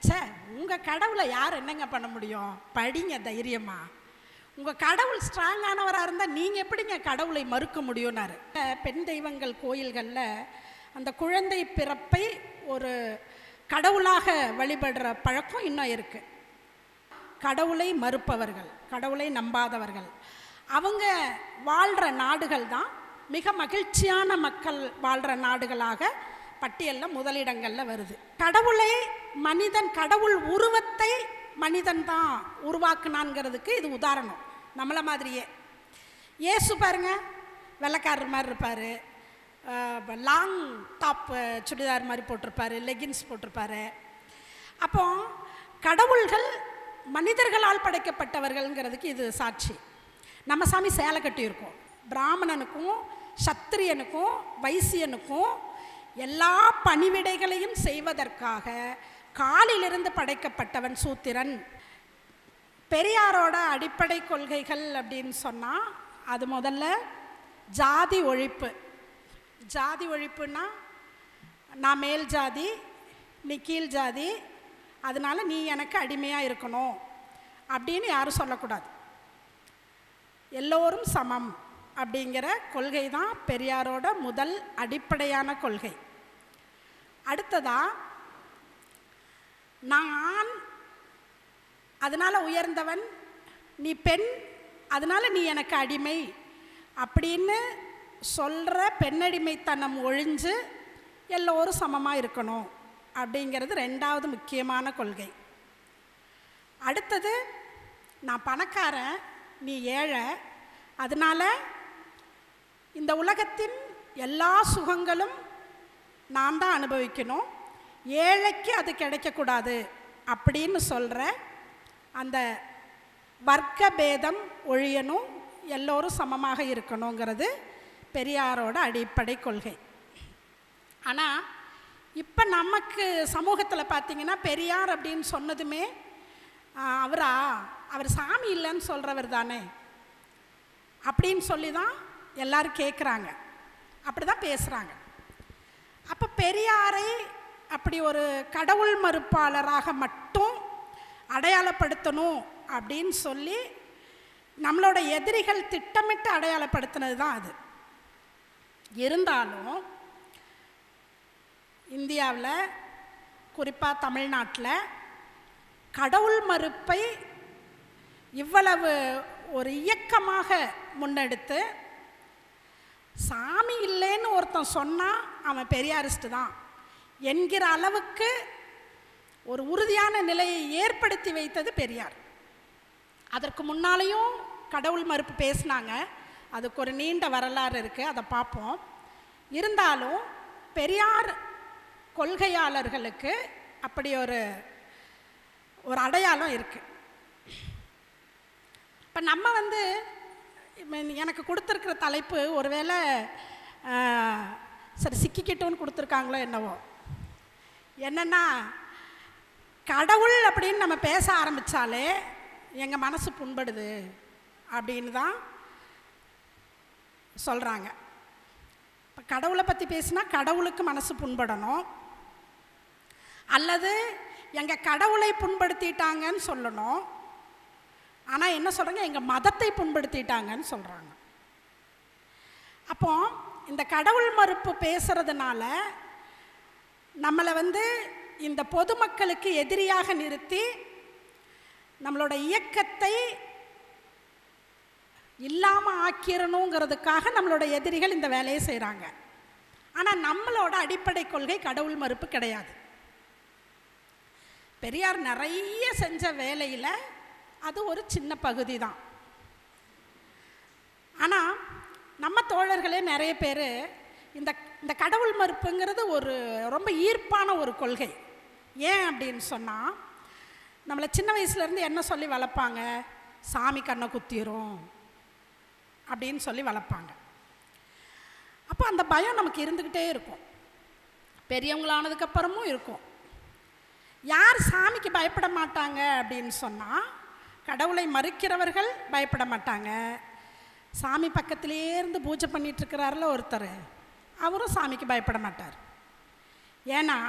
சே, உங்கள் கடவுளை யார் என்னங்க பண்ண முடியும்? படிங்க தைரியமா. உங்கள் கடவுள் ஸ்ட்ராங்கானவராக இருந்தால் நீங்கள் எப்படிங்க கடவுளை மறுக்க முடியும்னாரு. பெண் தெய்வங்கள் கோயில்களில் அந்த குழந்தை பிறப்பை ஒரு கடவுளாக வழிபடுற பழக்கம் இன்னும் இருக்குது. கடவுளை மறுப்பவர்கள், கடவுளை நம்பாதவர்கள், அவங்க வாழ்கிற நாடுகள் தான் மிக மகிழ்ச்சியான மக்கள் வாழ்கிற நாடுகளாக பட்டியலில் முதலிடங்களில் வருது. கடவுளை மனிதன், கடவுள் உருவத்தை மனிதன் தான் உருவாக்குனான்ங்கிறதுக்கு இது உதாரணம். நம்மளை மாதிரியே இயேசு பாருங்க, வெள்ளைக்காரர் மாதிரி இருப்பார், லாங் டாப் சுடிதார் மாதிரி போட்டிருப்பார், லெகின்ஸ் போட்டிருப்பார். அப்போ கடவுள்கள் மனிதர்களால் படைக்கப்பட்டவர்கள்ங்கிறதுக்கு இது சாட்சி. நம்ம சாமி சேலை கட்டியிருக்கோம். பிராமணனுக்கும் சத்திரியனுக்கும் வைசியனுக்கும் எல்லா பணிவிடைகளையும் செய்வதற்காக காலிலிருந்து படைக்கப்பட்டவன் சூத்திரன். பெரியாரோட அடிப்படை கொள்கைகள் அப்படின்னு சொன்னால் அது முதல்ல ஜாதி ஒழிப்பு. ஜாதி ஒழிப்புன்னா நான் மேல் ஜாதி, நீ கீழ் ஜாதி, அதனால் நீ எனக்கு அடிமையாக இருக்கணும் அப்படின்னு யாரும் சொல்லக்கூடாது. எல்லோரும் சமம் அப்படிங்கிற கொள்கை தான் பெரியாரோட முதல் அடிப்படையான கொள்கை. அடுத்ததா, நான் ஆண் அதனால் உயர்ந்தவன், நீ பெண் அதனால் நீ எனக்கு அடிமை அப்படின்னு சொல்கிற பெண்ணடிமைத்தனம் ஒழிஞ்சு எல்லோரும் சமமாக இருக்கணும் அப்படிங்கிறது ரெண்டாவது முக்கியமான கொள்கை. அடுத்தது, நான் பணக்காரன் நீ ஏழை, அதனால் இந்த உலகத்தின் எல்லா சுகங்களும் நான் தான் அனுபவிக்கணும், ஏழைக்கு அது கிடைக்கக்கூடாது அப்படின்னு சொல்கிற அந்த வர்க்க பேதம் ஒழியணும், எல்லோரும் சமமாக இருக்கணுங்கிறது பெரியாரோட அடிப்படை கொள்கை. ஆனால் இப்போ நமக்கு சமூகத்தில் பார்த்திங்கன்னா பெரியார் அப்படின்னு சொன்னதுமே அவர் சாமி இல்லைன்னு சொல்கிறவர் தானே அப்படின்னு சொல்லி தான் எல்லோரும் கேட்குறாங்க, அப்படி தான் பேசுகிறாங்க. அப்போ பெரியாரை அப்படி ஒரு கடவுள் மறுப்பாளராக மட்டும் அடையாளப்படுத்தணும் அப்படின்னு சொல்லி நம்மளோட எதிரிகள் திட்டமிட்டு அடையாளப்படுத்தினது தான் அது. இருந்தாலும் இந்தியாவில், குறிப்பாக தமிழ்நாட்டில் கடவுள் மறுப்பை இவ்வளவு ஒரு இயக்கமாக முன்னெடுத்து சாமி இல்லைன்னு ஒருத்தன் சொன்னால் அவன் பெரியாரிஸ்ட்டு தான் என்கிற அளவுக்கு ஒரு உறுதியான நிலையை ஏற்படுத்தி வைத்தது பெரியார். அதற்கு முன்னாலேயும் கடவுள் மறுப்பு பேசினாங்க, அதுக்கு ஒரு நீண்ட வரலாறு இருக்குது, அதை பார்ப்போம். இருந்தாலும் பெரியார் கொள்கையாளர்களுக்கு அப்படி ஒரு அடையாளம் இருக்குது. இப்போ நம்ம எனக்கு கொடுத்துருக்கிற தலைப்பு ஒருவேளை சரி சிக்கிக்கிட்டோன்னு கொடுத்துருக்காங்களோ என்னவோ, என்னென்னா கடவுள் அப்படின்னு நம்ம பேச ஆரம்பித்தாலே எங்கள் மனசு புண்படுது அப்படின்னு தான் சொல்கிறாங்க. இப்போ கடவுளை பற்றி பேசினா கடவுளுக்கு மனசு புண்படணும், அல்லது எங்கள் கடவுளை புண்படுத்திட்டாங்கன்னு சொல்லணும். ஆனால் என்ன சொல்கிறாங்க, எங்கள் மதத்தை புண்படுத்திட்டாங்கன்னு சொல்கிறாங்க. அப்போ இந்த கடவுள் மறுப்பு பேசுகிறதுனால நம்மளை இந்த பொதுமக்களுக்கு எதிரியாக நிறுத்தி நம்மளோட இயக்கத்தை இல்லாமல் ஆக்கிரணுங்கிறதுக்காக நம்மளோட எதிரிகள் இந்த வேலையை செய்கிறாங்க. ஆனால் நம்மளோட அடிப்படை கொள்கை கடவுள் மறுப்பு கிடையாது. பெரியார் நிறைய செஞ்ச வேலையில் அது ஒரு சின்ன பகுதி தான். ஆனால் நம்ம தோழர்களே நிறைய பேர் இந்த கடவுள் மறுப்புங்கிறது ஒரு ரொம்ப ஈர்ப்பான ஒரு கொள்கை. ஏன் அப்படின்னு சொன்னால், நம்மளை சின்ன வயசுலேருந்து என்ன சொல்லி வளர்ப்பாங்க, சாமி கண்ணை குத்திரும் அப்படின்னு சொல்லி வளர்ப்பாங்க. அப்போ அந்த பயம் நமக்கு இருந்துக்கிட்டே இருக்கும், பெரியவங்களானதுக்கப்புறமும் இருக்கும். யார் சாமிக்கு பயப்பட மாட்டாங்க அப்படின்னு சொன்னால், கடவுளை மறுக்கிறவர்கள் பயப்பட மாட்டாங்க. சாமி பக்கத்திலேயே இருந்து பூஜை பண்ணிகிட்ருக்கிறாரில் ஒருத்தர், அவரும் சாமிக்கு பயப்பட மாட்டார். ஏன்னா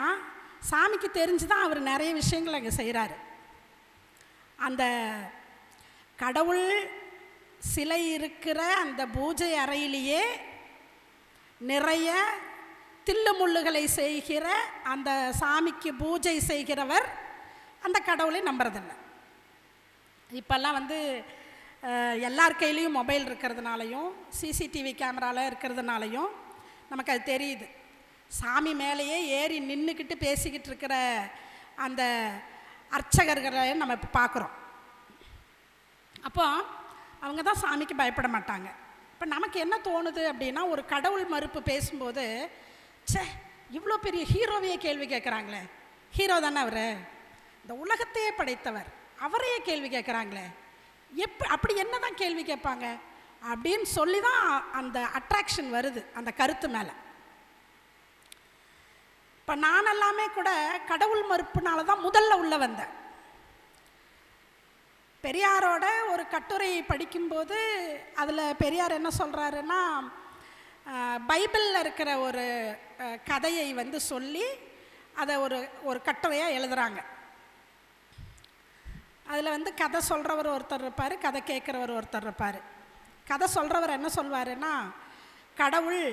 சாமிக்கு தெரிஞ்சு தான் அவர் நிறைய விஷயங்கள் அங்கே செய்கிறாரு. அந்த கடவுள் சிலை இருக்கிற அந்த பூஜை அறையிலேயே நிறைய தில்லு முள்ளுகளை செய்கிற அந்த சாமிக்கு பூஜை செய்கிறவர் அந்த கடவுளை நம்புறதில்லை. இப்போல்லாம் வந்து எல்லார் கையிலையும் மொபைல் இருக்கிறதுனாலையும் சிசிடிவி கேமராவில் இருக்கிறதுனாலையும் நமக்கு அது தெரியுது. சாமி மேலேயே ஏறி நின்றுக்கிட்டு பேசிக்கிட்டு இருக்கிற அந்த அர்ச்சகர்களை நம்ம இப்போ பார்க்குறோம். அப்போ அவங்க தான் சாமிக்கு பயப்பட மாட்டாங்க. இப்போ நமக்கு என்ன தோணுது அப்படின்னா, ஒரு கடவுள் மறுப்பு பேசும்போது, சே இவ்வளோ பெரிய ஹீரோவையே கேள்வி கேட்குறாங்களே, ஹீரோ தானே அவர், இந்த உலகத்தையே படைத்தவர், அவரையே கேள்வி கேட்குறாங்களே, அப்படி என்ன தான் கேள்வி கேட்பாங்க அப்படின்னு சொல்லி தான் அந்த அட்ராக்ஷன் வருது அந்த கருத்து மேலே. இப்போ நான் எல்லாமே கூட கடவுள் மறுப்புனால தான் முதல்ல உள்ள வந்தேன். பெரியாரோட ஒரு கட்டுரையை படிக்கும்போது அதில் பெரியார் என்ன சொல்கிறாருன்னா, பைபிளில் இருக்கிற ஒரு கதையை வந்து சொல்லி அதை ஒரு கட்டுரையாக எழுதுகிறாங்க. அதில் வந்து கதை சொல்கிறவர் ஒருத்தர் இருப்பார், கதை கேட்குறவர் ஒருத்தர் இருப்பார். கதை சொல்கிறவர் என்ன சொல்வாருன்னா, கடவுள்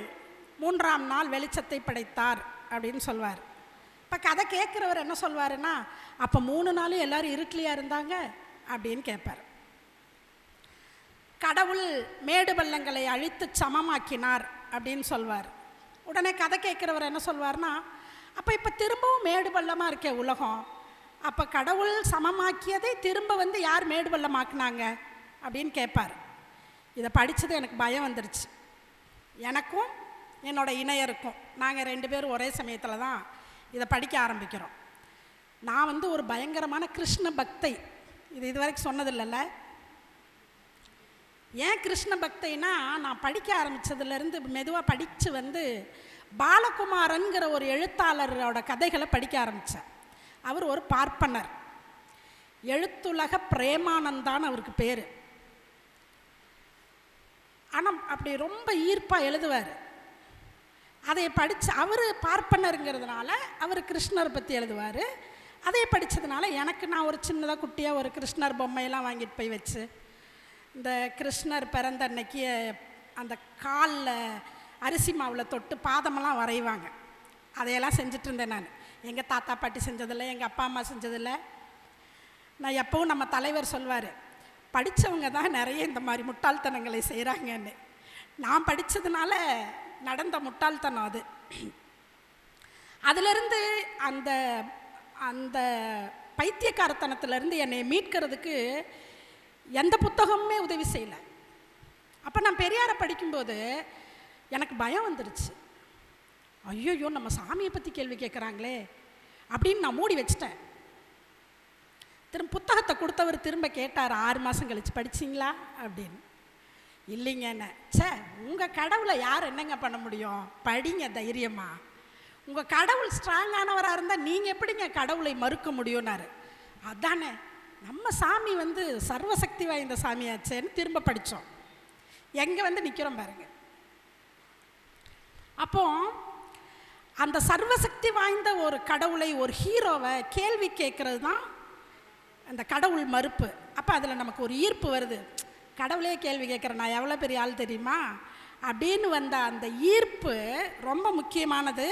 3ஆம் நாள் வெளிச்சத்தை படைத்தார் அப்படின்னு சொல்வார். இப்போ கதை கேட்குறவர் என்ன சொல்வாருன்னா, அப்போ 3 நாளும் எல்லோரும் இருட்டிலையாக இருந்தாங்க அப்படின்னு கேட்பார். கடவுள் மேடு பள்ளங்களை அழித்து சமமாக்கினார் அப்படின்னு சொல்வார். உடனே கதை கேட்குறவர் என்ன சொல்வார்னா, அப்போ இப்போ திரும்பவும் மேடு பள்ளமாக இருக்கே உலகம், அப்போ கடவுள் சமமாக்கியதை திரும்ப வந்து யார் மேடு பள்ளமாக்குனாங்க அப்படின்னு கேட்பார். இதை படித்தது எனக்கு பயம் வந்துருச்சு. எனக்கும் என்னோடய இணையருக்கும், நாங்கள் 2 பேரும் ஒரே சமயத்தில் தான் இதை படிக்க ஆரம்பிக்கிறோம். நான் வந்து ஒரு பயங்கரமான கிருஷ்ண பக்தை, இது வரைக்கும் சொன்னதில்லைல்ல. ஏன் கிருஷ்ண பக்தைனா, நான் படிக்க ஆரம்பித்ததுலேருந்து மெதுவாக படித்து வந்து பாலகுமாரன்கிற ஒரு எழுத்தாளரோட கதைகளை படிக்க ஆரம்பித்தேன். அவர் ஒரு பார்ப்பனர், எழுத்துலக பிரேமானந்தான் அவருக்கு பேர். ஆனால் அப்படி ரொம்ப ஈர்ப்பாக எழுதுவார். அதை படித்து, அவர் பார்ப்பனருங்கிறதுனால அவர் கிருஷ்ணரை பற்றி எழுதுவார். அதை படித்ததுனால எனக்கு நான் ஒரு சின்னதாக குட்டியாக ஒரு கிருஷ்ணர் பொம்மையெல்லாம் வாங்கிட்டு போய் வச்சு, இந்த கிருஷ்ணர் பிறந்த அன்னைக்கு அந்த காலில் அரிசி மாவில் தொட்டு பாதமெல்லாம் வரைவாங்க. அதையெல்லாம் செஞ்சுட்டு இருந்தேன் நான். எங்கள் தாத்தா பாட்டி செஞ்சதில்லை, எங்கள் அப்பா அம்மா செஞ்சதில்லை. நான் எப்பவும் நம்ம தலைவர் சொல்வார், படித்தவங்க தான் நிறைய இந்த மாதிரி முட்டாள்தனங்களை செய்கிறாங்கன்னு. நான் படித்ததுனால நடந்த முட்டாள்தனம் அது. அதிலிருந்து அந்த அந்த பைத்தியக்காரத்தனத்திலேருந்து என்னை மீட்கிறதுக்கு எந்த புத்தகமுமே உதவி செய்யலை. அப்போ நான் பெரியாரை படிக்கும்போது எனக்கு பயம் வந்துடுச்சு. ஐயோ நம்ம சாமியை பற்றி கேள்வி கேட்குறாங்களே அப்படின்னு நான் மூடி வச்சிட்டேன். புத்தகத்தை கொடுத்தவர் திரும்ப கேட்டார், 6 மாதம் கழிச்சு படிச்சிங்களா அப்படின்னு. இல்லைங்க என்ன. சே உங்கள் கடவுளை யார் என்னங்க பண்ண முடியும், படிங்க தைரியமா. உங்கள் கடவுள் ஸ்ட்ராங்கானவராக இருந்தால் நீங்கள் எப்படிங்க கடவுளை மறுக்க முடியும்னாரு. அதானே நம்ம சாமி வந்து சர்வசக்தி வாய்ந்த சாமியாச்சேன்னு திரும்ப படித்தோம். எங்கே வந்து நிற்கிறோம் பாருங்க. அப்போ அந்த சர்வசக்தி வாய்ந்த ஒரு கடவுளை, ஒரு ஹீரோவை கேள்வி கேட்குறது தான் அந்த கடவுள் மறுப்பு. அப்போ அதில் நமக்கு ஒரு ஈர்ப்பு வருது. கடவுளே கேள்வி கேட்குறேன், நான் எவ்வளோ பெரிய ஆள் தெரியுமா அப்படின்னு வந்த அந்த ஈர்ப்பு ரொம்ப முக்கியமானது.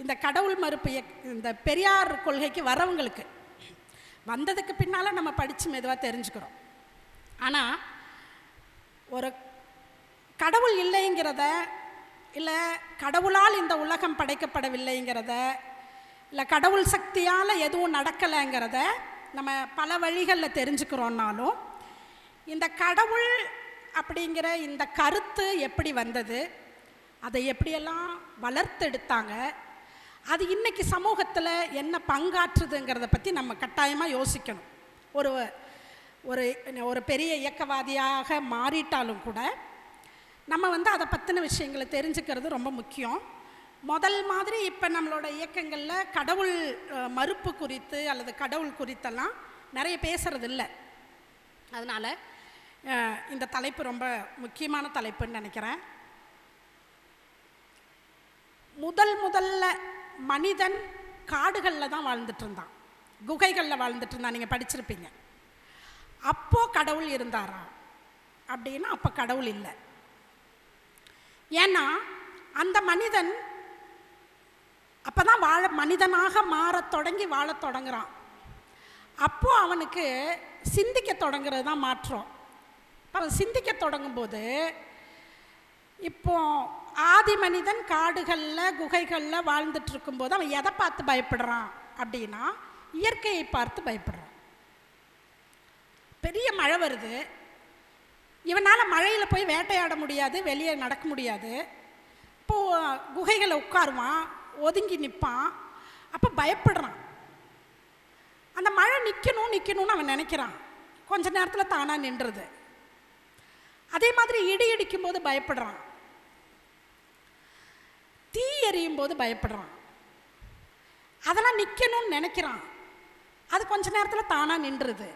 இந்த கடவுள் மறுப்பு இந்த பெரியார் கொள்கைக்கு வரவங்களுக்கு வந்ததுக்கு பின்னால் நம்ம படித்து மெதுவாக தெரிஞ்சுக்கிறோம். ஆனால் ஒரு கடவுள் இல்லைங்கிறத, இல்லை கடவுளால் இந்த உலகம் படைக்கப்படவில்லைங்கிறத, இல்லை கடவுள் சக்தியால் எதுவும் நடக்கலைங்கிறத நம்ம பல வழிகளில் தெரிஞ்சுக்கிறோன்னாலும், இந்த கடவுள் அப்படிங்கிற இந்த கருத்து எப்படி வந்தது, அதை எப்படியெல்லாம் வளர்த்தெடுத்தாங்க, அது இன்றைக்கி சமூகத்தில் என்ன பங்காற்றுதுங்கிறத பற்றி நம்ம கட்டாயமாக யோசிக்கணும். ஒரு ஒரு ஒரு பெரிய இயக்கவாதியாக மாறிட்டாலும் கூட நம்ம வந்து அதை பற்றின விஷயங்களை தெரிஞ்சுக்கிறது ரொம்ப முக்கியம். முதல் மாதிரி இப்போ நம்மளோட இயக்கங்களில் கடவுள் மறுப்பு குறித்து அல்லது கடவுள் குறித்தெல்லாம் நிறைய பேசுகிறது இல்லை. அதனால் இந்த தலைப்பு ரொம்ப முக்கியமான தலைப்புன்னு நினைக்கிறேன். முதல்ல மனிதன் காடுகளில் தான் வாழ்ந்துட்டு இருந்தான், குகைகளில் வாழ்ந்துட்டு இருந்தான். நீங்கள் படிச்சிருப்பீங்க. அப்போ கடவுள் இருந்தாரா அப்படின்னா அப்போ கடவுள் இல்லை. ஏன்னா அந்த மனிதன் அப்போதான் மனிதனாக மாறத் தொடங்கி வாழத் தொடங்குறான். அப்போ அவனுக்கு சிந்திக்க தொடங்குறது தான் மாற்றம். அவன் சிந்திக்க தொடங்கும்போது, இப்போ ஆதி மனிதன் காடுகளில் குகைகளில் வாழ்ந்துட்டு இருக்கும்போது அவன் எதை பார்த்து பயப்படுறான் அப்படின்னா இயற்கையை பார்த்து பயப்படுறான். பெரிய மழை வருது, இவனால் மழையில் போய் வேட்டையாட முடியாது, வெளியே நடக்க முடியாது. இப்போது குகைகளை உட்காருவான், ஒதுங்கி நிற்பான். அப்போ பயப்படுறான். அந்த மழை நிற்கணும்னு அவன் நினைக்கிறான். கொஞ்ச நேரத்தில் தானாக நின்றுது. அதே மாதிரி இடி இடிக்கும் போது பயப்படுறான், தீ எறியும் போது பயப்படுறான். அதெல்லாம் நிற்கணும்னு நினைக்கிறான், அது கொஞ்ச நேரத்தில் தானாக நின்றுது.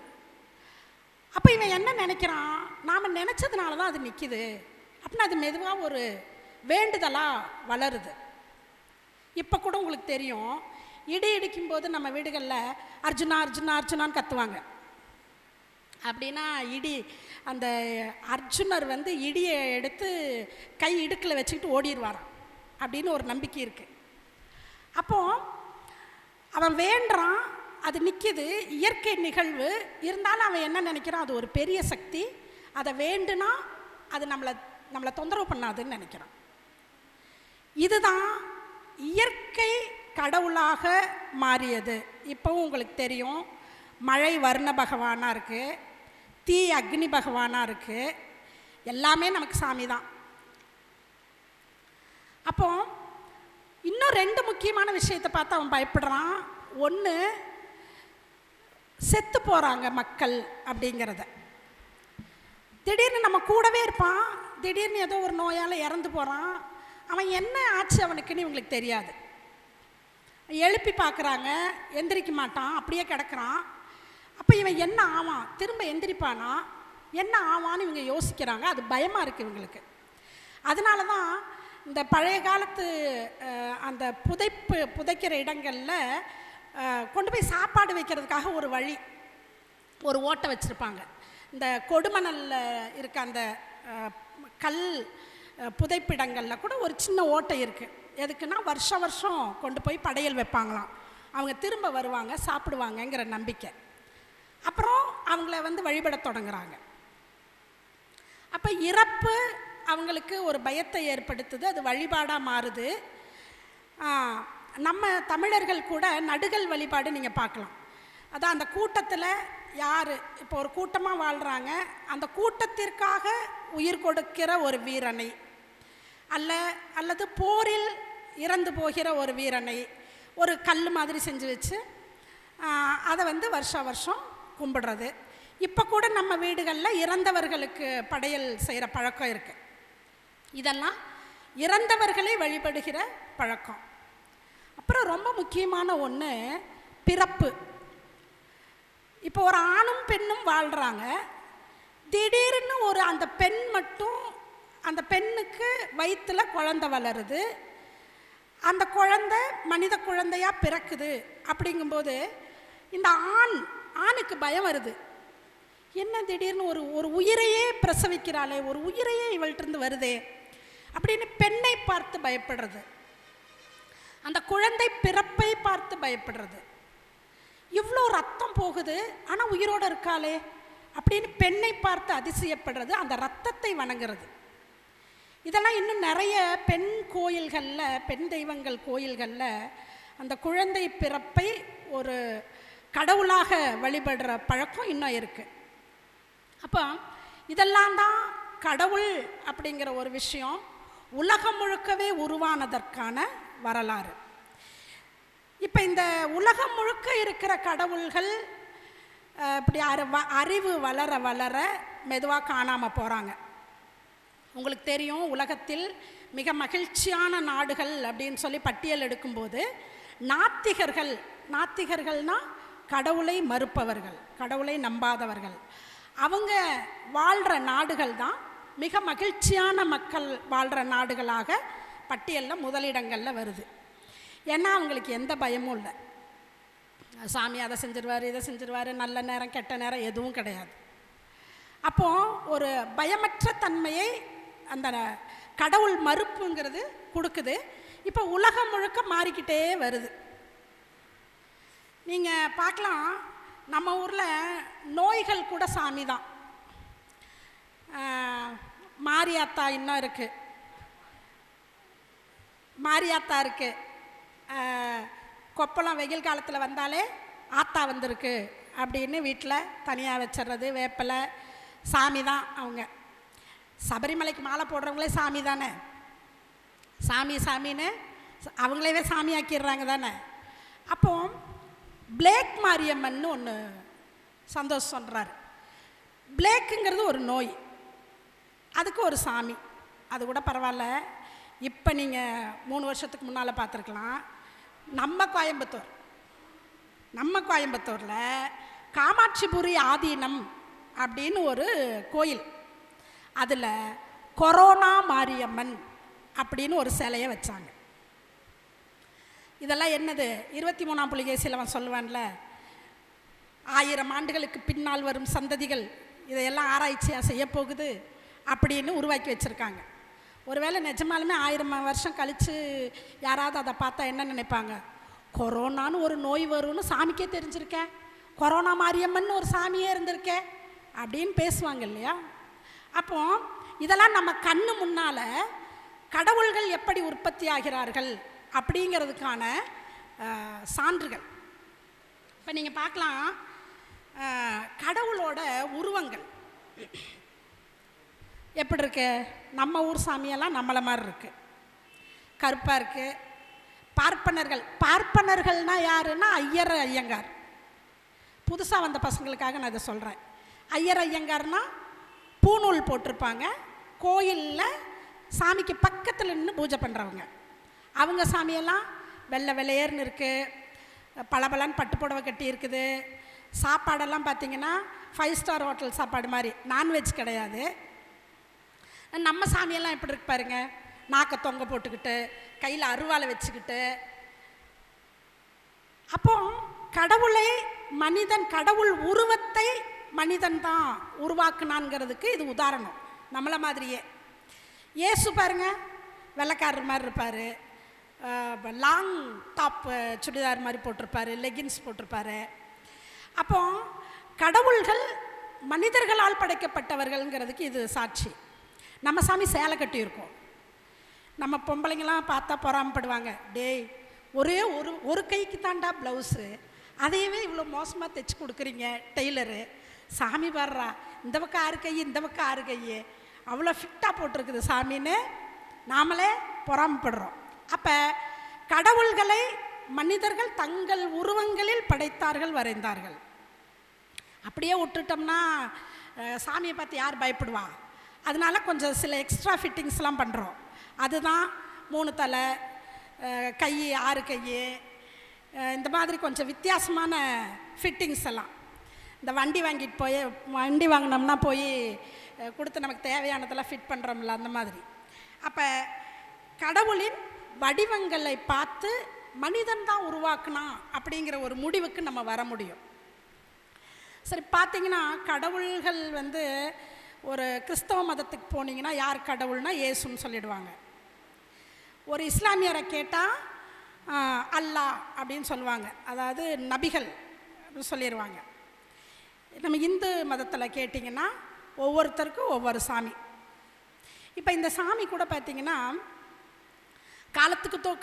அப்போ இவன் என்ன நினைக்கிறான், நாம் நினச்சதுனால தான் அது நிற்கிது அப்படின்னு அது மெதுவாக ஒரு வேண்டுதலாக வளருது. இப்போ கூட உங்களுக்கு தெரியும், இடி இடிக்கும்போது நம்ம வீடுகளில் அர்ஜுனா அர்ஜுனா அர்ஜுனான்னு கத்துவாங்க. அப்படின்னா அந்த அர்ஜுனர் இடியை எடுத்து கை இடுக்கில் வச்சுக்கிட்டு ஓடிடுவாராம் அப்படின்னு ஒரு நம்பிக்கை இருக்குது. அப்போது அவன் வேண்டுறான், அது நிற்கிது, இயற்கை நிகழ்வு. இருந்தாலும் அவன் என்ன நினைக்கிறான், அது ஒரு பெரிய சக்தி, அதை வேண்டுனா அது நம்மளை தொந்தரவு பண்ணாதுன்னு நினைக்கிறான். இதுதான் இயற்கை கடவுளாக மாறியது. இப்போவும் உங்களுக்கு தெரியும், மழை வர்ண பகவானாக இருக்குது, தீ அக்னி பகவானாக இருக்குது, எல்லாமே நமக்கு சாமி தான். அப்போ இன்னும் 2 முக்கியமான விஷயத்தை பார்த்து அவன் பயப்படுறான். ஒன்று, செத்து போகிறாங்க மக்கள் அப்படிங்கிறத. திடீர்னு நம்ம கூடவே இருப்பான், திடீர்னு ஏதோ ஒரு நோயால் இறந்து போகிறான். அவன் என்ன ஆச்சு அவனுக்குன்னு இவங்களுக்கு தெரியாது. எழுப்பி பார்க்குறாங்க, எந்திரிக்க மாட்டான், அப்படியே கிடக்கிறான். அப்போ இவன் என்ன ஆவான், திரும்ப எந்திரிப்பானா, என்ன ஆவான்னு இவங்க யோசிக்கிறாங்க. அது பயமாக இருக்குது இவங்களுக்கு. அதனால தான் இந்த பழைய காலத்து அந்த புதைக்கிற இடங்களில் கொண்டு போய் சாப்பாடு வைக்கிறதுக்காக ஒரு வழி, ஒரு ஓட்டை வச்சுருப்பாங்க. இந்த கொடுமணலில் இருக்க அந்த கல் புதைப்பிடங்களில் கூட ஒரு சின்ன ஓட்டை இருக்குது. எதுக்குன்னா வருஷம் கொண்டு போய் படையல் வைப்பாங்களாம். அவங்க திரும்ப வருவாங்க, சாப்பிடுவாங்கங்கிற நம்பிக்கை. அப்புறம் அவங்கள வழிபட தொடங்குறாங்க. அப்போ இறப்பு அவங்களுக்கு ஒரு பயத்தை ஏற்படுத்துது, அது வழிபாடாக மாறுது. நம்ம தமிழர்கள் கூட நடுகள் வழிபாடு நீங்கள் பார்க்கலாம். அதான் அந்த கூட்டத்தில் யார் இப்போ ஒரு கூட்டமாக வாழ்கிறாங்க, அந்த கூட்டத்திற்காக உயிர் கொடுக்கிற ஒரு வீரனை அல்லது போரில் இறந்து போகிற ஒரு வீரனை ஒரு கல் மாதிரி செஞ்சு வச்சு அதை வருஷம் கும்பிடுறது. இப்போ கூட நம்ம வீடுகளில் இறந்தவர்களுக்கு படையல் செய்கிற பழக்கம் இருக்குது. இதெல்லாம் இறந்தவர்களை வழிபடுகிற பழக்கம். அப்புறம் ரொம்ப முக்கியமான ஒன்று பிறப்பு. இப்போ ஒரு ஆணும் பெண்ணும் வாழ்கிறாங்க, திடீர்னு அந்த பெண் மட்டும், அந்த பெண்ணுக்கு வயிற்றில் குழந்தை வளருது, அந்த குழந்தை மனித குழந்தையாக பிறக்குது. அப்படிங்கும்போது இந்த ஆணுக்கு பயம் வருது. என்ன திடீர்னு ஒரு உயிரையே பிரசவிக்கிறாளே, ஒரு உயிரையே இவள்கிட்டருந்து வருதே அப்படின்னு பெண்ணை பார்த்து பயப்படுறது, அந்த குழந்தை பிறப்பை பார்த்து பயப்படுறது. இவ்வளோ ரத்தம் போகுது ஆனால் உயிரோடு இருக்காளே அப்படின்னு பெண்ணை பார்த்து அதிசயப்படுறது, அந்த ரத்தத்தை வணங்குறது. இதெல்லாம் இன்னும் நிறைய பெண் கோயில்களில், பெண் தெய்வங்கள் கோயில்களில் அந்த குழந்தை பிறப்பை ஒரு கடவுளாக வழிபடுற பழக்கம் இன்னும் இருக்குது. அப்போ இதெல்லாம் தான் கடவுள் அப்படிங்கிற ஒரு விஷயம் உலகம் முழுக்கவே உருவானதற்கான வரலாறு. இப்போ இந்த உலகம் முழுக்க இருக்கிற கடவுள்கள் இப்படி அறிவு வளர வளர மெதுவாக காணாமல் போகிறாங்க. உங்களுக்கு தெரியும், உலகத்தில் மிக மகிழ்ச்சியான நாடுகள் அப்படின்னு சொல்லி பட்டியல் எடுக்கும்போது நாத்திகர்கள்னால் கடவுளை மறுப்பவர்கள், கடவுளை நம்பாதவர்கள், அவங்க வாழ்கிற நாடுகள் தான் மிக மகிழ்ச்சியான மக்கள் வாழ்கிற நாடுகளாக பட்டியலில் முதலிடங்களில் வருது. ஏன்னா அவங்களுக்கு எந்த பயமும் இல்லை. சாமி அதை செஞ்சிருவார், இதை செஞ்சிருவார், நல்ல நேரம் கெட்ட நேரம் எதுவும் கிடையாது. அப்போது ஒரு பயமற்ற தன்மையை அந்த கடவுள் மறுப்புங்கிறது கொடுக்குது. இப்போ உலகம் முழுக்க மாறிக்கிட்டே வருது. நீங்கள் பார்க்கலாம், நம்ம ஊரில் நோய்கள் கூட சாமி தான். மாரியாத்தா இன்னும் இருக்குது, மாரியாத்தா இருக்குது. கொப்பளம் வெயில் காலத்தில் வந்தாலே ஆத்தா வந்திருக்கு அப்படின்னு வீட்டில் தனியாக வச்சிடுறது. வேப்பலை சாமி தான். அவங்க சபரிமலைக்கு மாலை போடுறவங்களே சாமி தானே. சாமி சாமின்னு அவங்களே சாமி ஆக்கிடுறாங்க தானே. அப்போ பிளேக் மாரியம்மன்னு ஒன்று சந்தோஷம் சொல்கிறாரு. பிளேக்குங்கிறது ஒரு நோய், அதுக்கு ஒரு சாமி. அது கூட பரவாயில்ல. இப்போ நீங்கள் 3 வருஷத்துக்கு முன்னால் பார்த்துருக்கலாம், நம்ம கோயம்புத்தூரில் காமாட்சிபுரி ஆதீனம் அப்படின்னு ஒரு கோயில், அதில் கொரோனா மாரியம்மன் அப்படின்னு ஒரு சிலையை வச்சாங்க. இதெல்லாம் என்னது? 23ஆம் புலிகேசியில் அவன் சொல்லுவான்ல, 1000 ஆண்டுகளுக்கு பின்னால் வரும் சந்ததிகள் இதையெல்லாம் ஆராய்ச்சியாக செய்ய போகுது அப்படின்னு உருவாக்கி வச்சுருக்காங்க. ஒருவேளை நிஜமாலுமே 1000 வருஷம் கழித்து யாராவது அதை பார்த்தா என்ன நினைப்பாங்க? கொரோனான்னு ஒரு நோய் வரும்னு சாமிக்கே தெரிஞ்சிருக்க, கொரோனா மாரியம்மன் ஒரு சாமியே இருந்திருக்க அப்படின்னு பேசுவாங்க இல்லையா? அப்போ இதெல்லாம் நம்ம கண்ணு முன்னால் கடவுள்கள் எப்படி உற்பத்தி ஆகிறார்கள் அப்படிங்கிறதுக்கான சான்றுகள். இப்போ நீங்கள் பார்க்கலாம், கடவுளோட உருவங்கள் எப்படி இருக்கு? நம்ம ஊர் சாமியெல்லாம் நம்மளை மாதிரி இருக்குது, கருப்பாக இருக்குது. பார்ப்பனர்கள்னால் யாருன்னா ஐயர் ஐயங்கார். புதுசாக வந்த பசங்களுக்காக நான் இதை சொல்கிறேன். ஐயர் ஐயங்கார்னா பூநூல் போட்டிருப்பாங்க, கோயிலில் சாமிக்கு பக்கத்தில் நின்று பூஜை பண்ணுறவங்க. அவங்க சாமியெல்லாம் வெள்ளை வெள்ளையர்னு இருக்குது, பளபளன்னு பட்டு புடவை கட்டி இருக்குது. சாப்பாடெல்லாம் பார்த்திங்கன்னா 5 ஸ்டார் ஹோட்டல் சாப்பாடு மாதிரி, நான்வெஜ் கிடையாது. நம்ம சாமியெல்லாம் எப்படி இருக்கு பாருங்க, நாக்கை தொங்க போட்டுக்கிட்டு கையில் அருவாளை வச்சுக்கிட்டு. அப்போ கடவுளை மனிதன், கடவுள் உருவத்தை மனிதன் தான் உருவாக்குனான்ங்கிறதுக்கு இது உதாரணம். நம்மளை மாதிரியே இயேசு பாருங்க, வெள்ளைக்காரர் மாதிரி இருப்பார், லாங் டாப் சுடிதார் மாதிரி போட்டிருப்பார், லெகின்ஸ் போட்டிருப்பார். அப்போ கடவுள்கள் மனிதர்களால் படைக்கப்பட்டவர்கள்ங்கிறதுக்கு இது சாட்சி. நம்ம சாமி சேலை கட்டியிருக்கோம். நம்ம பொம்பளைங்களாம் பார்த்தா பொறாமப்படுவாங்க, டேய் ஒரே ஒரு கைக்கு தாண்டா ப்ளவுஸு, அதையவே இவ்வளோ மோசமாக தைச்சி கொடுக்குறீங்க டெய்லரு. சாமி பாடுறா, இந்த பக்கம் 6 கை, இந்த பக்கம் 6 கை, அவ்வளோ ஃபிட்டாக போட்டிருக்குது சாமின்னு நாமளே பொறாமப்படுறோம். அப்போ கடவுள்களை மனிதர்கள் தங்கள் உருவங்களில் படைத்தார்கள், வரைந்தார்கள். அப்படியே விட்டுட்டோம்னா சாமியை பார்த்து யார் பயப்படுவா? அதனால கொஞ்சம் சில எக்ஸ்ட்ரா ஃபிட்டிங்ஸ்லாம் பண்ணுறோம். அதுதான் 3 தலை, கை 6 கை, இந்த மாதிரி கொஞ்சம் வித்தியாசமான ஃபிட்டிங்ஸ் எல்லாம். இந்த வண்டி வாங்கினோம்னா போய் கொடுத்து நமக்கு தேவையானதெல்லாம் ஃபிட் பண்ணுறோம்ல, அந்த மாதிரி. அப்போ கடவுளின் வடிவங்களை பார்த்து மனிதன் தான் உருவாக்குனா அப்படிங்கிற ஒரு முடிவுக்கு நம்ம வர முடியும். சரி, பார்த்திங்கன்னா கடவுள்கள் ஒரு கிறிஸ்தவ மதத்துக்கு போனீங்கன்னா யார் கடவுள்னா இயேசுன்னு சொல்லிடுவாங்க. ஒரு இஸ்லாமியரை கேட்டால் அல்லாஹ் அப்படின்னு சொல்லுவாங்க, அதாவது நபிகள் அப்படின்னு சொல்லிடுவாங்க. நம்ம இந்து மதத்தில் கேட்டிங்கன்னா ஒவ்வொருத்தருக்கும் ஒவ்வொரு சாமி. இப்போ இந்த சாமி கூட பார்த்திங்கன்னா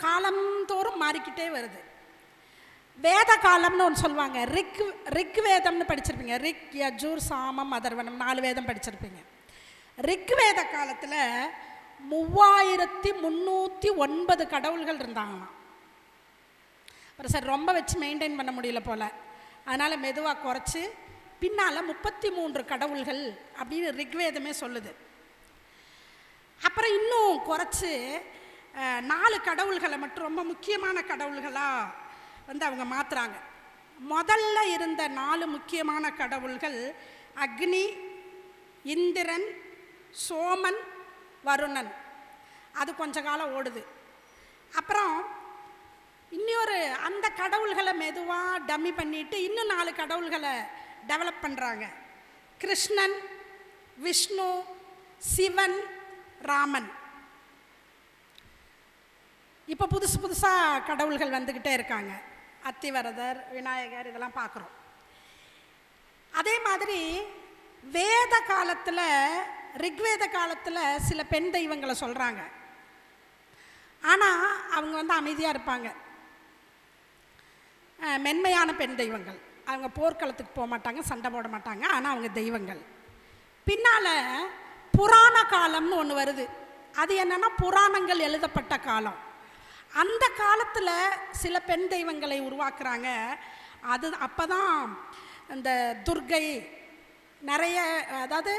காலந்தோறும் மாறிக்கிட்டே வருது. வேத காலம்னு ஒன்று சொல்லுவாங்க, ரிக் வேதம்னு படிச்சிருப்பீங்க. ரிக், யஜூர், சாமம், அதர்வனம் 4 வேதம் படிச்சிருப்பீங்க. ரிக் வேத காலத்தில் 3309 கடவுள்கள் இருந்தாங்களாம். அப்புறம் சார் ரொம்ப வச்சு மெயின்டைன் பண்ண முடியல போல், அதனால் மெதுவாக குறைச்சி பின்னால் 33 கடவுள்கள் அப்படின்னு ரிக்வேதமே சொல்லுது. அப்புறம் இன்னும் குறைச்சி 4 கடவுள்களை மட்டும் ரொம்ப முக்கியமான கடவுள்களாக அவங்க மாற்றுறாங்க. முதல்ல இருந்த 4 முக்கியமான கடவுள்கள் அக்னி, இந்திரன், சோமன், வருணன். அது கொஞ்ச காலம் ஓடுது. அப்புறம் இன்னொரு அந்த கடவுள்களை மெதுவாக டம்மி பண்ணிட்டு இன்னும் 4 கடவுள்களை டெவலப் பண்ணுறாங்க. கிருஷ்ணன், விஷ்ணு, சிவன், ராமன். இப்போ புதுசு புதுசாக கடவுள்கள் வந்துக்கிட்டே இருக்காங்க. அத்திவரதர், விநாயகர், இதெல்லாம் பார்க்குறோம். அதே மாதிரி வேத காலத்தில், ரிக்வேத காலத்தில் சில பெண் தெய்வங்களை சொல்கிறாங்க. ஆனால் அவங்க அமைதியாக இருப்பாங்க. மென்மையான பெண் தெய்வங்கள். அவங்க போர்க்களத்துக்கு போக மாட்டாங்க, சண்டை போட மாட்டாங்க. ஆனால் அவங்க தெய்வங்கள். பின்னால் புராண காலம்னு ஒன்று வருது. அது என்னென்னா புராணங்கள் எழுதப்பட்ட காலம். அந்த காலத்தில் சில பெண் தெய்வங்களை உருவாக்குறாங்க. அது அப்போ தான் இந்த துர்கை நிறைய, அதாவது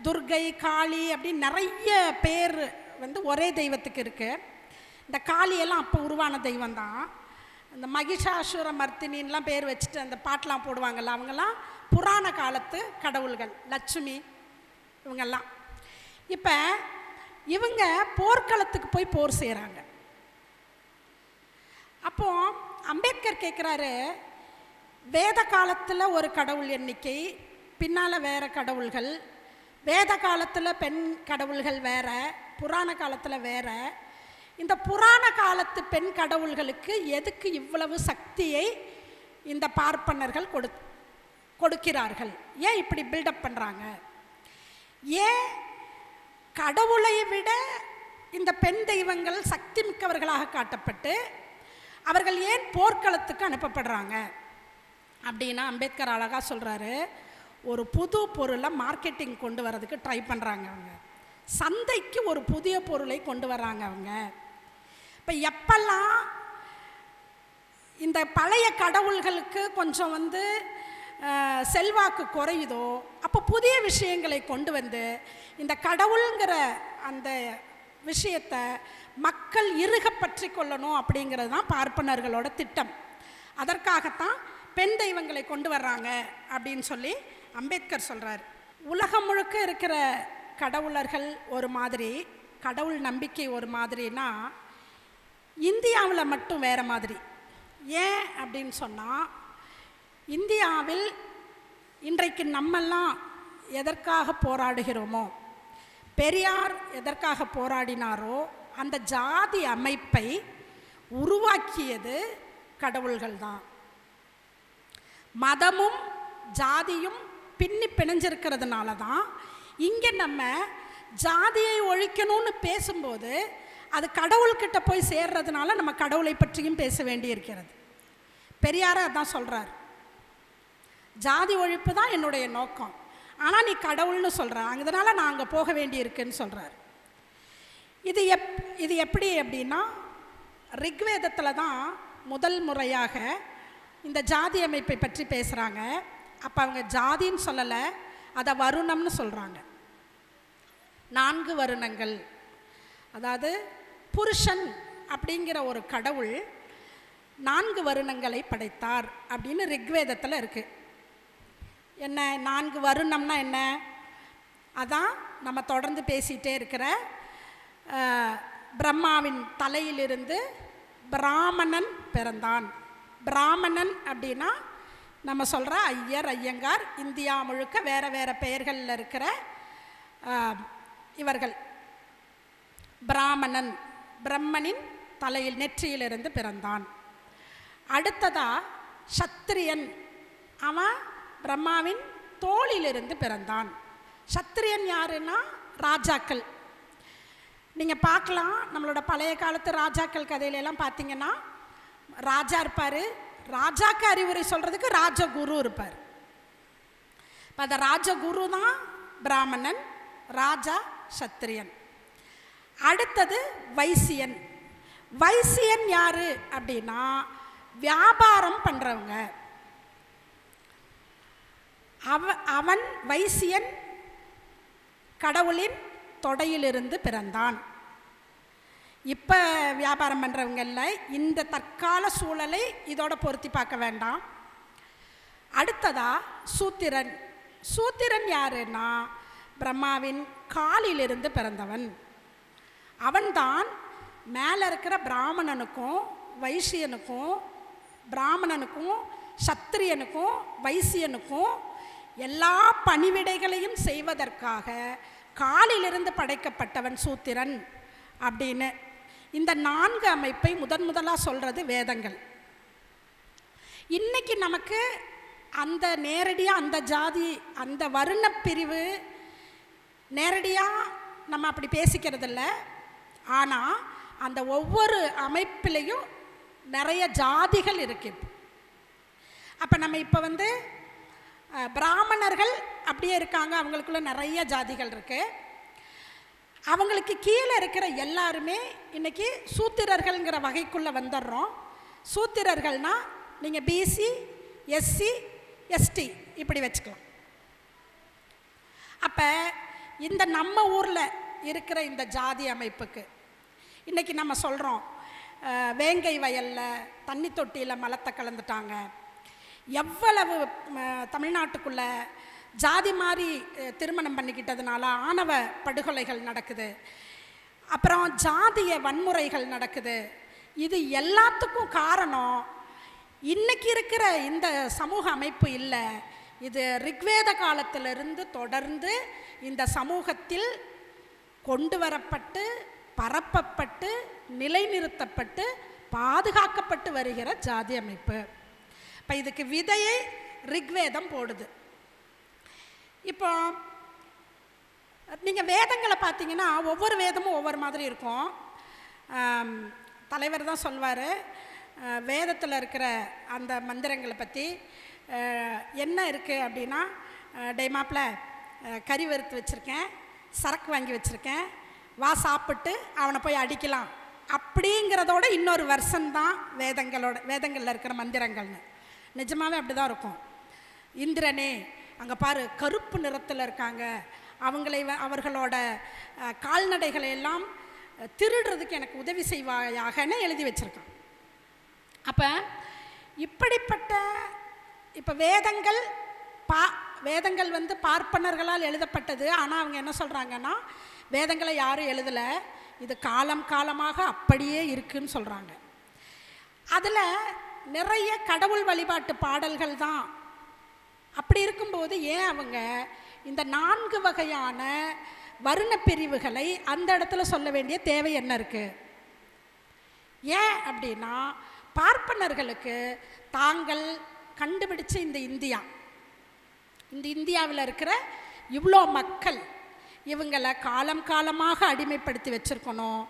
துர்கை, காளி அப்படின்னு நிறைய பேர் ஒரே தெய்வத்துக்கு இருக்குது. இந்த காளியெல்லாம் அப்போ உருவான தெய்வம் தான். இந்த மகிஷாசுர மர்த்தினின்லாம் பேர் வச்சுட்டு அந்த பாட்டெலாம் போடுவாங்கள்ல, அவங்கெல்லாம் புராண காலத்து கடவுள்கள். லட்சுமி இவங்கெல்லாம். இப்போ இவங்க போர்க்களத்துக்கு போய் போர் செய்கிறாங்க. அப்போது அம்பேத்கர் கேட்குறாரு, வேத காலத்தில் ஒரு கடவுள் எண்ணிக்கை, பின்னால் வேறு கடவுள்கள். வேத காலத்தில் பெண் கடவுள்கள் வேறு, புராண காலத்தில் வேறு. இந்த புராண காலத்து பெண் கடவுள்களுக்கு எதுக்கு இவ்வளவு சக்தியை இந்த பார்ப்பனர்கள் கொடுக்கிறார்கள்? ஏன் இப்படி பில்டப் பண்ணுறாங்க? ஏன் கடவுளை விட இந்த பெண் தெய்வங்கள் சக்தி மிக்கவர்களாக காட்டப்பட்டு அவர்கள் ஏன் போர்க்களத்துக்கு அனுப்பப்படுறாங்க அப்படின்னா, அம்பேத்கர் அழகாக சொல்கிறாரு, ஒரு புது பொருளை மார்க்கெட்டிங் கொண்டு வர்றதுக்கு ட்ரை பண்ணுறாங்க. அவங்க சந்தைக்கு ஒரு புதிய பொருளை கொண்டு வர்றாங்க. அவங்க இப்போ எப்பெல்லாம் இந்த பழைய கடவுள்களுக்கு கொஞ்சம் செல்வாக்கு குறையுதோ அப்போ புதிய விஷயங்களை கொண்டு வந்து இந்த கடவுளுங்கிற அந்த விஷயத்தை மக்கள் இறுக பற்றி கொள்ளணும் அப்படிங்கிறது தான் பார்ப்பனர்களோட திட்டம். அதற்காகத்தான் பெண் தெய்வங்களை கொண்டு வர்றாங்க அப்படின்னு சொல்லி அம்பேத்கர் சொல்கிறார். உலகம் முழுக்க இருக்கிற கடவுளர்கள் ஒரு மாதிரி, கடவுள் நம்பிக்கை ஒரு மாதிரினா, இந்தியாவில் மட்டும் வேறு மாதிரி. ஏன் அப்படின்னு சொன்னால், இந்தியாவில் இன்றைக்கு நம்மெல்லாம் எதற்காக போராடுகிறோமோ, பெரியார் எதற்காக போராடினாரோ அந்த ஜாதி அமைப்பை உருவாக்கியது கடவுள்கள் தான். மதமும் ஜாதியும் பின்னி பிணைஞ்சிருக்கிறதுனால தான் இங்கே நம்ம ஜாதியை ஒழிக்கணும்னு பேசும்போது அது கடவுள்கிட்ட போய் சேர்றதுனால நம்ம கடவுளை பற்றியும் பேச வேண்டியிருக்கிறது. பெரியார் அதான் சொல்கிறார், ஜாதி ஒழிப்பு தான் என்னுடைய நோக்கம், ஆனால் நீ கடவுள்னு சொல்கிற, அதனால நான் அங்கே போக வேண்டியிருக்குன்னு சொல்கிறார். இது எப்படி அப்படின்னா, ரிக்வேதத்தில் தான் முதல் முறையாக இந்த ஜாதி அமைப்பை பற்றி பேசுகிறாங்க. அப்போ அவங்க ஜாதின்னு சொல்லலை, அதை வருணம்னு சொல்கிறாங்க. 4 வருணங்கள், அதாவது புருஷன் அப்படிங்கிற ஒரு கடவுள் 4 வருணங்களை படைத்தார் அப்படின்னு ரிக்வேதத்தில் இருக்குது. என்ன 4 வருணம்னா என்ன? அதான் நம்ம தொடர்ந்து பேசிகிட்டே இருக்கிற பிரம்மாவின் தலையிலிருந்து பிராமணன் பிறந்தான். பிராமணன் அப்படின்னா நம்ம சொல்கிற ஐயர், ஐயங்கார், இந்தியா முழுக்க வேறு வேறு பெயர்களில் இருக்கிற இவர்கள். பிராமணன் பிரம்மனின் தலையில் நெற்றியிலிருந்து பிறந்தான். அடுத்ததா சத்திரியன், அவன் பிரம்மாவின் தோளிலிருந்து பிறந்தான். சத்திரியன் யாருன்னா ராஜாக்கள். நீங்கள் பார்க்கலாம், நம்மளோட பழைய காலத்து ராஜாக்கள் கதையிலெல்லாம் பார்த்தீங்கன்னா ராஜா இருப்பார், ராஜாக்கு அறிவுரை சொல்கிறதுக்கு ராஜகுரு இருப்பார். இப்போ அந்த ராஜகுரு தான் பிராமணன், ராஜா சத்திரியன். அடுத்தது வைசியன். வைசியன் யாரு அப்படின்னா வியாபாரம் பண்ணுறவங்க. அவன் வைசியன் கடவுளின் தொடையிலிருந்து பிறந்தான். இப்போ வியாபாரம் பண்ணுறவங்கள இந்த தற்கால சூழலை இதோட பொருத்தி பார்க்க வேண்டாம். அடுத்ததா சூத்திரன். சூத்திரன் யாருன்னா பிரம்மாவின் காலிலிருந்து பிறந்தவன். அவன்தான் மேலே இருக்கிற பிராமணனுக்கும் வைசியனுக்கும் பிராமணனுக்கும் சத்திரியனுக்கும் வைசியனுக்கும் எல்லா பணிவிடைகளையும் செய்வதற்காக காலிலிருந்து படைக்கப்பட்டவன் சூத்திரன் அப்படின்னு இந்த 4 அமைப்பை முதலாக சொல்கிறது வேதங்கள். இன்னைக்கு நமக்கு அந்த நேரடியாக அந்த ஜாதி அந்த வர்ண பிரிவு நேரடியாக நம்ம அப்படி பேசிக்கிறதில்ல. ஆனால் அந்த ஒவ்வொரு அமைப்பிலையும் நிறைய ஜாதிகள் இருக்கு. அப்போ நம்ம இப்போ பிராமணர்கள் அப்படியே இருக்காங்க, அவங்களுக்குள்ள நிறைய ஜாதிகள் இருக்கு. அவங்களுக்கு கீழே இருக்கிற எல்லாருமே இன்னைக்கு சூத்திரர்கள்ங்கிற வகைக்குள்ளே வந்துடுறோம். சூத்திரர்கள்னா நீங்கள் பிசி, எஸ்சி, எஸ்டி இப்படி வச்சுக்கலாம். அப்போ இந்த நம்ம ஊரில் இருக்கிற இந்த ஜாதி அமைப்புக்கு இன்றைக்கி நம்ம சொல்கிறோம், வேங்கை வயலில் தண்ணி தொட்டியில் மலத்தை கலந்துட்டாங்க. எவ்வளவு தமிழ்நாட்டுக்குள்ளே ஜாதி மாதிரி திருமணம் பண்ணிக்கிட்டதுனால ஆணவ படுகொலைகள் நடக்குது, அப்புறம் ஜாதிய வன்முறைகள் நடக்குது. இது எல்லாத்துக்கும் காரணம் இன்னைக்கு இருக்கிற இந்த சமூக அமைப்பு இல்லை. இது ரிக்வேத காலத்திலிருந்து தொடர்ந்து இந்த சமூகத்தில் கொண்டு வரப்பட்டு பரப்பப்பட்டு நிலைநிறுத்தப்பட்டு பாதுகாக்கப்பட்டு வருகிற ஜாதி அமைப்பு. இப்போ இதுக்கு விதையை ரிக்வேதம் போடுது. இப்போ நீங்கள் வேதங்களை பார்த்தீங்கன்னா ஒவ்வொரு வேதமும் ஒவ்வொரு மாதிரி இருக்கும். தலைவர் தான் சொல்வார், வேதத்தில் இருக்கிற அந்த மந்திரங்களை பற்றி என்ன இருக்குது அப்படின்னா, டே மாப்பிள்ள கறி வறுத்து வச்சுருக்கேன், சரக்கு வாங்கி வச்சுருக்கேன், வா சாப்பிட்டு அவனை போய் அடிக்கலாம் அப்படிங்கிறதோட இன்னொரு வெர்ஷன் தான் வேதங்களில் இருக்கிற மந்திரங்கள்னு. நிஜமாகவே அப்படி தான் இருக்கும். இந்திரனே அங்கே பாரு கருப்பு நிறத்தில் இருக்காங்க, அவர்களோட கால்நடைகளை எல்லாம் திருடுறதுக்கு எனக்கு உதவி செய்வாயாகன்னு எழுதி வச்சுருக்கான். அப்போ இப்படிப்பட்ட இப்போ வேதங்கள் பார்ப்பனர்களால் எழுதப்பட்டது. ஆனால் அவங்க என்ன சொல்கிறாங்கன்னா, வேதங்களை யாரும் எழுதலை, இது காலம் காலமாக அப்படியே இருக்குன்னு சொல்கிறாங்க. அதில் நிறைய கடவுள் வழிபாட்டு பாடல்கள் தான். அப்படி இருக்கும்போது ஏன் அவங்க இந்த 4 வகையான வர்ண பிரிவுகளை அந்த இடத்துல சொல்ல வேண்டிய தேவை என்ன இருக்குது? ஏன் அப்படின்னா, பார்ப்பனர்களுக்கு தாங்கள் கண்டுபிடிச்ச இந்த இந்தியாவில் இருக்கிற இவ்வளோ மக்கள் இவங்களை காலம் காலமாக அடிமைப்படுத்தி வச்சுருக்கணும்,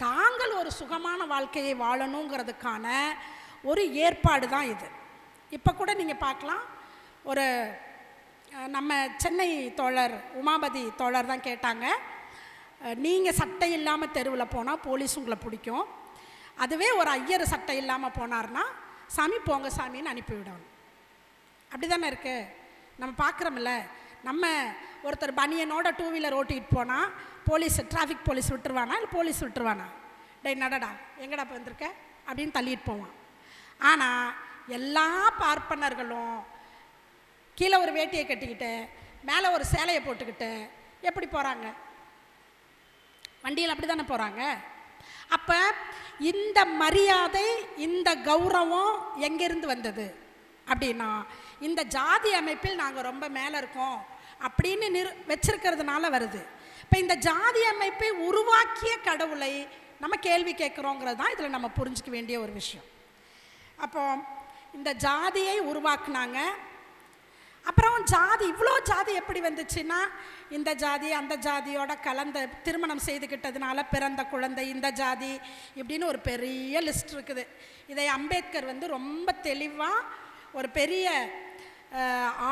தாங்கள் ஒரு சுகமான வாழ்க்கையை வாழணுங்கிறதுக்கான ஒரு ஏற்பாடு தான் இது. இப்போ கூட நீங்கள் பார்க்கலாம், ஒரு நம்ம சென்னை தோழர் உமாபதி தோழர் தான் கேட்டாங்க, நீங்கள் சட்டை இல்லாமல் தெருவில் போனால் போலீஸ் உங்களை பிடிக்கும், அதுவே ஒரு ஐயர் சட்டை இல்லாமல் போனார்னா சாமி போங்க சாமின்னு அனுப்பிவிடணும். அப்படி தானே இருக்குது. நம்ம பார்க்குறோம்ல, நம்ம ஒருத்தர் பனியனோட 2 வீலர் ஓட்டிகிட்டு போனால் டிராஃபிக் போலீஸ் விட்டுருவானா இல்லை போலீஸ் விட்டுருவானா? டேய் நடடா எங்கடா இப்போ வந்திருக்க அப்படின்னு தள்ளிட்டு போவான். ஆனால் எல்லா பார்ப்பனர்களும் கீழே ஒரு வேட்டியை கட்டிக்கிட்டு மேலே ஒரு சேலையை போட்டுக்கிட்டு எப்படி போகிறாங்க? வண்டியில் அப்படி தானே போகிறாங்க. அப்போ இந்த மரியாதை இந்த கௌரவம் எங்கேருந்து வந்தது அப்படின்னா, இந்த ஜாதி அமைப்பில் நாங்கள் ரொம்ப மேலே இருக்கோம் அப்படின்னு வச்சிருக்கிறதுனால வருது. இப்போ இந்த ஜாதி அமைப்பை உருவாக்கிய கடவுளை நம்ம கேள்வி கேட்குறோங்கிறது தான் இதில் நம்ம புரிஞ்சிக்க வேண்டிய ஒரு விஷயம். அப்போ இந்த ஜாதியை உருவாக்குனாங்க. அப்புறம் இவ்வளோ ஜாதி எப்படி வந்துச்சுன்னா, இந்த ஜாதி அந்த ஜாதியோட கலந்த திருமணம் செய்துக்கிட்டதுனால பிறந்த குழந்தை இந்த ஜாதி இப்படின்னு ஒரு பெரிய லிஸ்ட் இருக்குது. இதை அம்பேத்கர் ரொம்ப தெளிவாக ஒரு பெரிய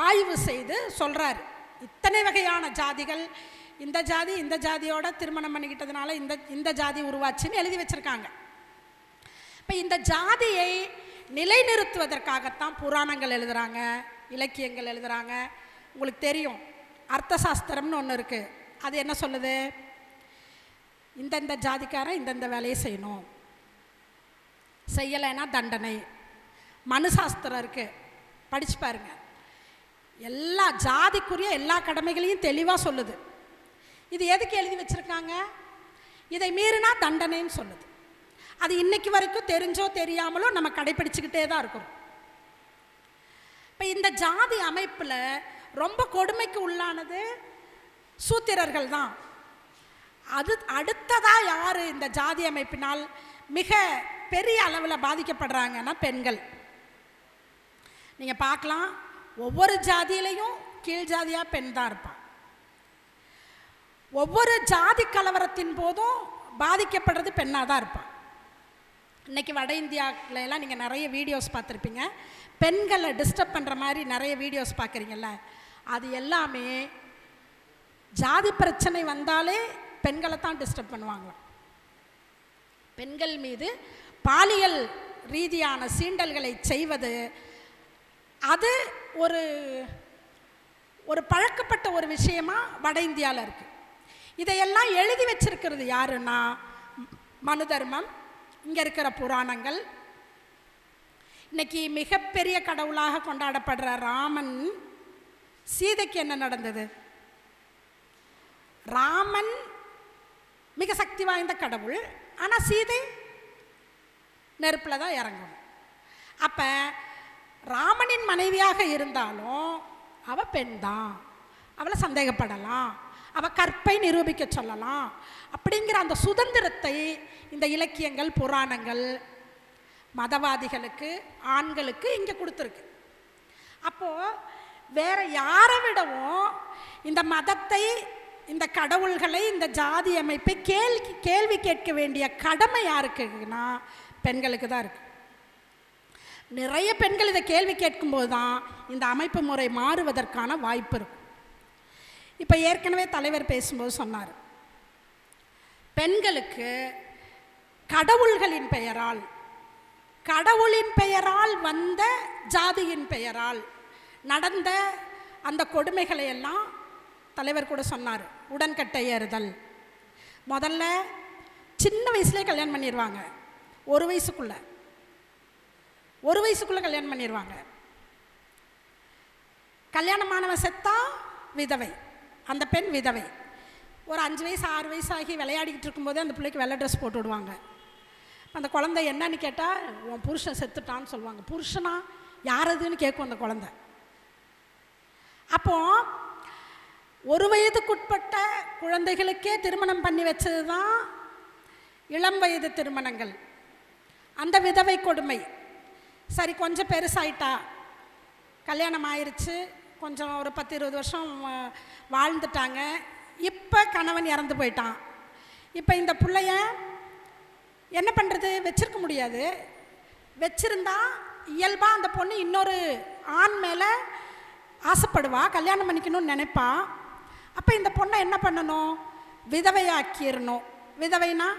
ஆய்வு செய்து சொல்கிறார். இத்தனை வகையான ஜாதிகள், இந்த ஜாதியோட திருமணம் பண்ணிக்கிட்டதுனால இந்த ஜாதி உருவாச்சுன்னு எழுதி வச்சுருக்காங்க. இப்போ இந்த ஜாதியை நிலைநிறுத்துவதற்காகத்தான் புராணங்கள் எழுதுகிறாங்க, இலக்கியங்கள் எழுதுகிறாங்க. உங்களுக்கு தெரியும், அர்த்த சாஸ்திரம்னு ஒன்று இருக்குது. அது என்ன சொல்லுது? இந்தந்த ஜாதிக்காரன் இந்தந்த வேலையை செய்யணும், செய்யலைன்னா தண்டனை. மனு சாஸ்திரம் இருக்குது, படித்து பாருங்க. எல்லா ஜாதிக்குரிய எல்லா கடமைகளையும் தெளிவாக சொல்லுது. இது எதுக்கு எழுதி வச்சுருக்காங்க? இதை மீறினா தண்டனைன்னு சொல்லுது. அது இன்னைக்கு வரைக்கும் தெரிஞ்சோ தெரியாமலோ நம்ம கடைபிடிச்சுக்கிட்டே தான் இருக்கிறோம். இப்போ இந்த ஜாதி அமைப்பில் ரொம்ப கொடுமைக்கு உள்ளானது சூத்திரர்கள் தான். அது அடுத்ததா யார் இந்த ஜாதி அமைப்பினால் மிக பெரிய அளவில் பாதிக்கப்படுறாங்கன்னா பெண்கள். நீங்கள் பார்க்கலாம், ஒவ்வொரு ஜாதியிலையும் கீழ் ஜாதியாக பெண் தான் இருப்பான். ஒவ்வொரு ஜாதி கலவரத்தின் போதும் பாதிக்கப்படுறது பெண்ணாக தான் இருப்பான். இன்றைக்கி வட இந்தியாவிலலாம் நீங்கள் நிறைய வீடியோஸ் பார்த்துருப்பீங்க, பெண்களை டிஸ்டர்ப் பண்ணுற மாதிரி நிறைய வீடியோஸ் பார்க்குறீங்கல்ல. அது எல்லாமே ஜாதி பிரச்சனை வந்தாலே பெண்களை தான் டிஸ்டர்ப் பண்ணுவாங்களாம். பெண்கள் மீது பாலியல் ரீதியான சீண்டல்களை செய்வது அது ஒரு ஒரு பழக்கப்பட்ட ஒரு விஷயமா வட இந்தியாவில் இருக்குது. இதையெல்லாம் எழுதி வச்சிருக்கிறது யாருன்னா மனு தர்மம், இங்கே இருக்கிற புராணங்கள். இன்னைக்கு மிகப்பெரிய கடவுளாக கொண்டாடப்படுற ராமன், சீதைக்கு என்ன நடந்தது? ராமன் மிக சக்தி வாய்ந்த கடவுள், ஆனால் சீதை நெருப்பில் தான் இறங்கணும். அப்போ ராமனின் மனைவியாக இருந்தாலும் அவள் பெண் தான், அவளை சந்தேகப்படலாம், அவள் கற்பை நிரூபிக்க சொல்லலாம். அப்படிங்கிற அந்த சுதந்திரத்தை இந்த இலக்கியங்கள் புராணங்கள் மதவாதிகளுக்கு ஆண்களுக்கு இங்கே கொடுத்துருக்கு. அப்போது வேற யாரை விடவும் இந்த மதத்தை, இந்த கடவுள்களை, இந்த ஜாதி அமைப்பை கேள்வி கேட்க வேண்டிய கடமை யாருக்குன்னா பெண்களுக்கு தான் இருக்குது. நிறைய பெண்கள் இதை கேள்வி கேட்கும்போது தான் இந்த அமைப்பு முறை மாறுவதற்கான வாய்ப்பு இருக்கும். இப்போ ஏற்கனவே தலைவர் பேசும்போது சொன்னார், பெண்களுக்கு கடவுள்களின் பெயரால், கடவுளின் பெயரால் வந்த ஜாதியின் பெயரால் நடந்த அந்த கொடுமைகளை எல்லாம் தலைவர் கூட சொன்னார். உடன்கட்டை ஏறுதல், முதல்ல சின்ன வயசுலேயே கல்யாணம் பண்ணிடுவாங்க. ஒரு வயசுக்குள்ளே கல்யாணம் பண்ணிடுவாங்க. கல்யாணமானவன் செத்தா விதவை, அந்த பெண் விதவை. ஒரு 5 வயசு 6 வயசு ஆகி விளையாடிக்கிட்டு இருக்கும்போதே அந்த பிள்ளைக்கு வெள்ளை ட்ரெஸ் போட்டு விடுவாங்க. அந்த குழந்தை என்னன்னு கேட்டால் உன் புருஷன் செத்துட்டான்னு சொல்லுவாங்க. புருஷனா யாரதுன்னு கேட்கும் அந்த குழந்தை. அப்போ 1 வயதுக்குட்பட்ட குழந்தைகளுக்கே திருமணம் பண்ணி வச்சது தான் இளம் வயது திருமணங்கள், அந்த விதவை கொடுமை. சரி, கொஞ்சம் பெருசாயிட்டா, கல்யாணம் ஆயிடுச்சு, கொஞ்சம் ஒரு 10-20 வருஷம் வாழ்ந்துட்டாங்க, இப்போ கணவன் இறந்து போயிட்டான். இப்போ இந்த பிள்ளைய என்ன பண்ணுறது? வச்சிருக்க முடியாது. வச்சிருந்தா இயல்பாக அந்த பொண்ணு இன்னொரு ஆண் மேலே ஆசைப்படுவா, கல்யாணம் பண்ணிக்கணும்னு நினைப்பா. அப்போ இந்த பொண்ணை என்ன பண்ணணும்? விதவையாக்கிடணும். விதவைனா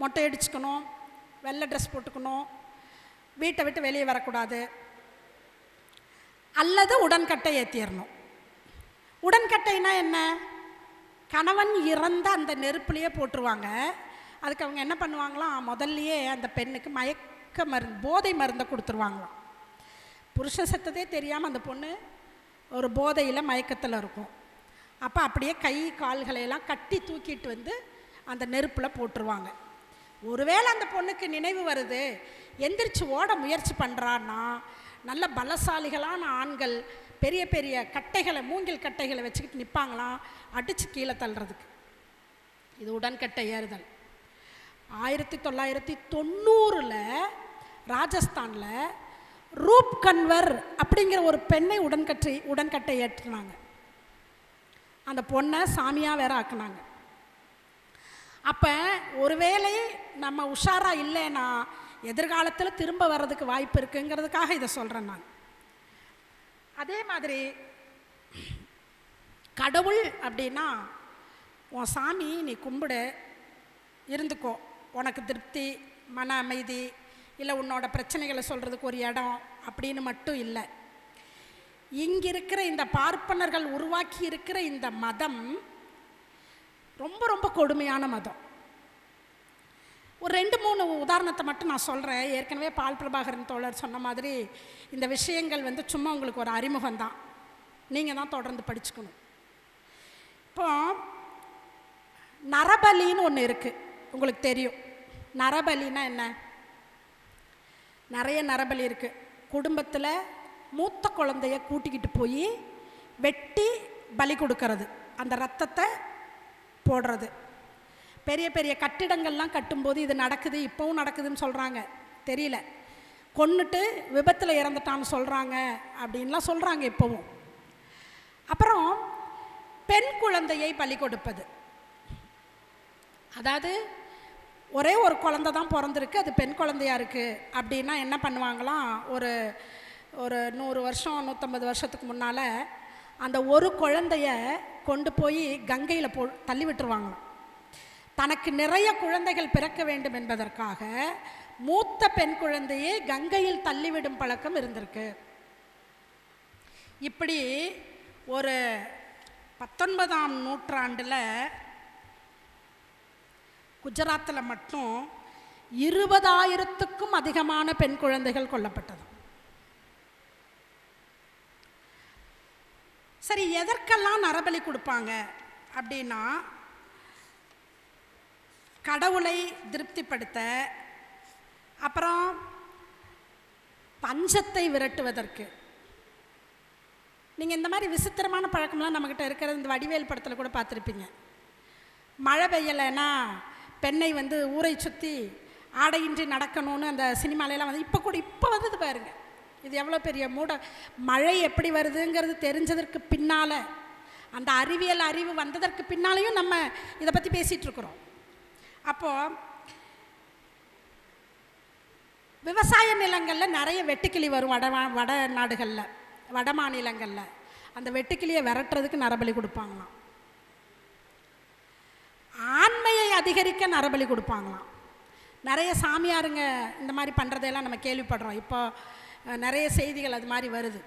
மொட்டை அடிச்சுக்கணும், வெள்ளை ட்ரெஸ் போட்டுக்கணும், வீட்டை விட்டு வெளியே வரக்கூடாது, அல்லது உடன்கட்டை ஏற்றிடணும். உடன்கட்டைனா என்ன? கணவன் இறந்த அந்த நெருப்புலையே போட்டுருவாங்க. அதுக்கு அவங்க என்ன பண்ணுவாங்களாம், முதல்லையே அந்த பெண்ணுக்கு மயக்க மருந்து, போதை மருந்தை கொடுத்துருவாங்களாம். புருஷன் செத்ததே தெரியாமல் அந்த பொண்ணு ஒரு போதையில் மயக்கத்தில் இருக்கும். அப்போ அப்படியே கை கால்களையெல்லாம் கட்டி தூக்கிட்டு வந்து அந்த நெருப்பில் போட்டுருவாங்க. ஒருவேளை அந்த பொண்ணுக்கு நினைவு வருது, எந்திரிச்சு ஓட முயற்சி பண்ணுறான்னா, நல்ல பலசாலிகளான ஆண்கள் பெரிய பெரிய கட்டைகளை, மூங்கில் கட்டைகளை வச்சுக்கிட்டு நிற்பாங்களாம், அடித்து கீழே தள்ளுறதுக்கு. இது உடன்கட்டை ஏறுதல். 1990 ராஜஸ்தானில் ரூப் கன்வர் அப்படிங்கிற ஒரு பெண்ணை உடன்கட்டை ஏற்றினாங்க. அந்த பொண்ணை சாமியாக வேற ஆக்குனாங்க. அப்போ ஒருவேளை நம்ம உஷாராக இல்லைன்னா எதிர்காலத்தில் திரும்ப வர்றதுக்கு வாய்ப்பு இருக்குங்கிறதுக்காக இதை சொல்கிறேன் நான். அதே மாதிரி கடவுள் அப்படின்னா, உன் சாமி நீ கும்பிடு, இருந்துக்கோ, உனக்கு திருப்தி, மன அமைதி, இல்லை உன்னோட பிரச்சனைகளை சொல்கிறதுக்கு ஒரு இடம் அப்படின்னு மட்டும் இல்லை. இங்கே இருக்கிற இந்த பார்ப்பனர்கள் உருவாக்கி இருக்கிற இந்த மதம் ரொம்ப ரொம்ப கொடுமையான மதம். ஒரு 2-3 உதாரணத்தை மட்டும் நான் சொல்கிறேன். ஏற்கனவே பால் பிரபாகரன் தோழர் சொன்ன மாதிரி இந்த விஷயங்கள் சும்மா உங்களுக்கு ஒரு அறிமுகம் தான், நீங்கள் தான் தொடர்ந்து படிச்சுக்கணும். இப்போ நரபலின்னு ஒன்று இருக்குது, உங்களுக்கு தெரியும். நரபலின்னா என்ன? நிறைய நரபலி இருக்குது. குடும்பத்தில் மூத்த குழந்தைய கூட்டிக்கிட்டு போய் வெட்டி பலி கொடுக்கறது, அந்த ரத்தத்தை போடுறது. பெரிய பெரிய கட்டிடங்கள்லாம் கட்டும்போது இது நடக்குது, இப்போவும் நடக்குதுன்னு சொல்கிறாங்க, தெரியல. கொன்னுட்டு விபத்தில் இறந்துட்டான்னு சொல்கிறாங்க அப்படின்லாம் சொல்கிறாங்க இப்போவும். அப்புறம் பெண் குழந்தையை பலி கொடுப்பது, அதாவது ஒரே ஒரு குழந்தை தான் பிறந்திருக்கு, அது பெண் குழந்தையாக இருக்குது அப்படின்னா என்ன பண்ணுவாங்களாம், ஒரு ஒரு 100 வருஷம் 150 வருஷத்துக்கு முன்னால் அந்த ஒரு குழந்தைய கொண்டு போய் கங்கையில் தள்ளி விட்டுருவாங்களாம். தனக்கு நிறைய குழந்தைகள் பிறக்க வேண்டும் என்பதற்காக மூத்த பெண் குழந்தையை கங்கையில் தள்ளிவிடும் பழக்கம் இருந்திருக்கு. இப்படி ஒரு 19ஆம் நூற்றாண்டில் குஜராத்தில் மட்டும் 20,000க்கும் அதிகமான பெண் குழந்தைகள் கொல்லப்பட்டது. சரி, எதற்கெல்லாம் நரபலி கொடுப்பாங்க அப்படின்னா, கடவுளை திருப்திப்படுத்த, அப்புறம் பஞ்சத்தை விரட்டுவதற்கு. நீங்கள் இந்த மாதிரி விசித்திரமான பழக்கம்லாம் நம்மக்கிட்ட இருக்கிறது இந்த வடிவேல் படத்தில் கூட பார்த்துருப்பீங்க. மழை பெய்யலைன்னா பெண்ணை வந்து ஊரை சுற்றி ஆடையின்றி நடக்கணும்னு அந்த சினிமாலெல்லாம் வந்து இப்போ வந்தது பாருங்க. இது எவ்வளோ பெரிய மழை எப்படி வருதுங்கிறது தெரிஞ்சதற்கு பின்னால், அந்த அறிவியல் அறிவு வந்ததற்கு பின்னாலேயும் நம்ம இதை பற்றி பேசிகிட்டு இருக்கிறோம். அப்போது விவசாய நிலங்களில் நிறைய வெட்டுக்கிளி வரும், வட நாடுகளில், வட மாநிலங்களில். அந்த வெட்டுக்கிளியை விரட்டுறதுக்கு நரபலி கொடுப்பாங்களாம். ஆண்மையை அதிகரிக்க நரபலி கொடுப்பாங்களாம். நிறைய சாமியாருங்க இந்த மாதிரி பண்ணுறதையெல்லாம் நம்ம கேள்விப்படுறோம். இப்போ நிறைய செய்திகள் அது மாதிரி வருது.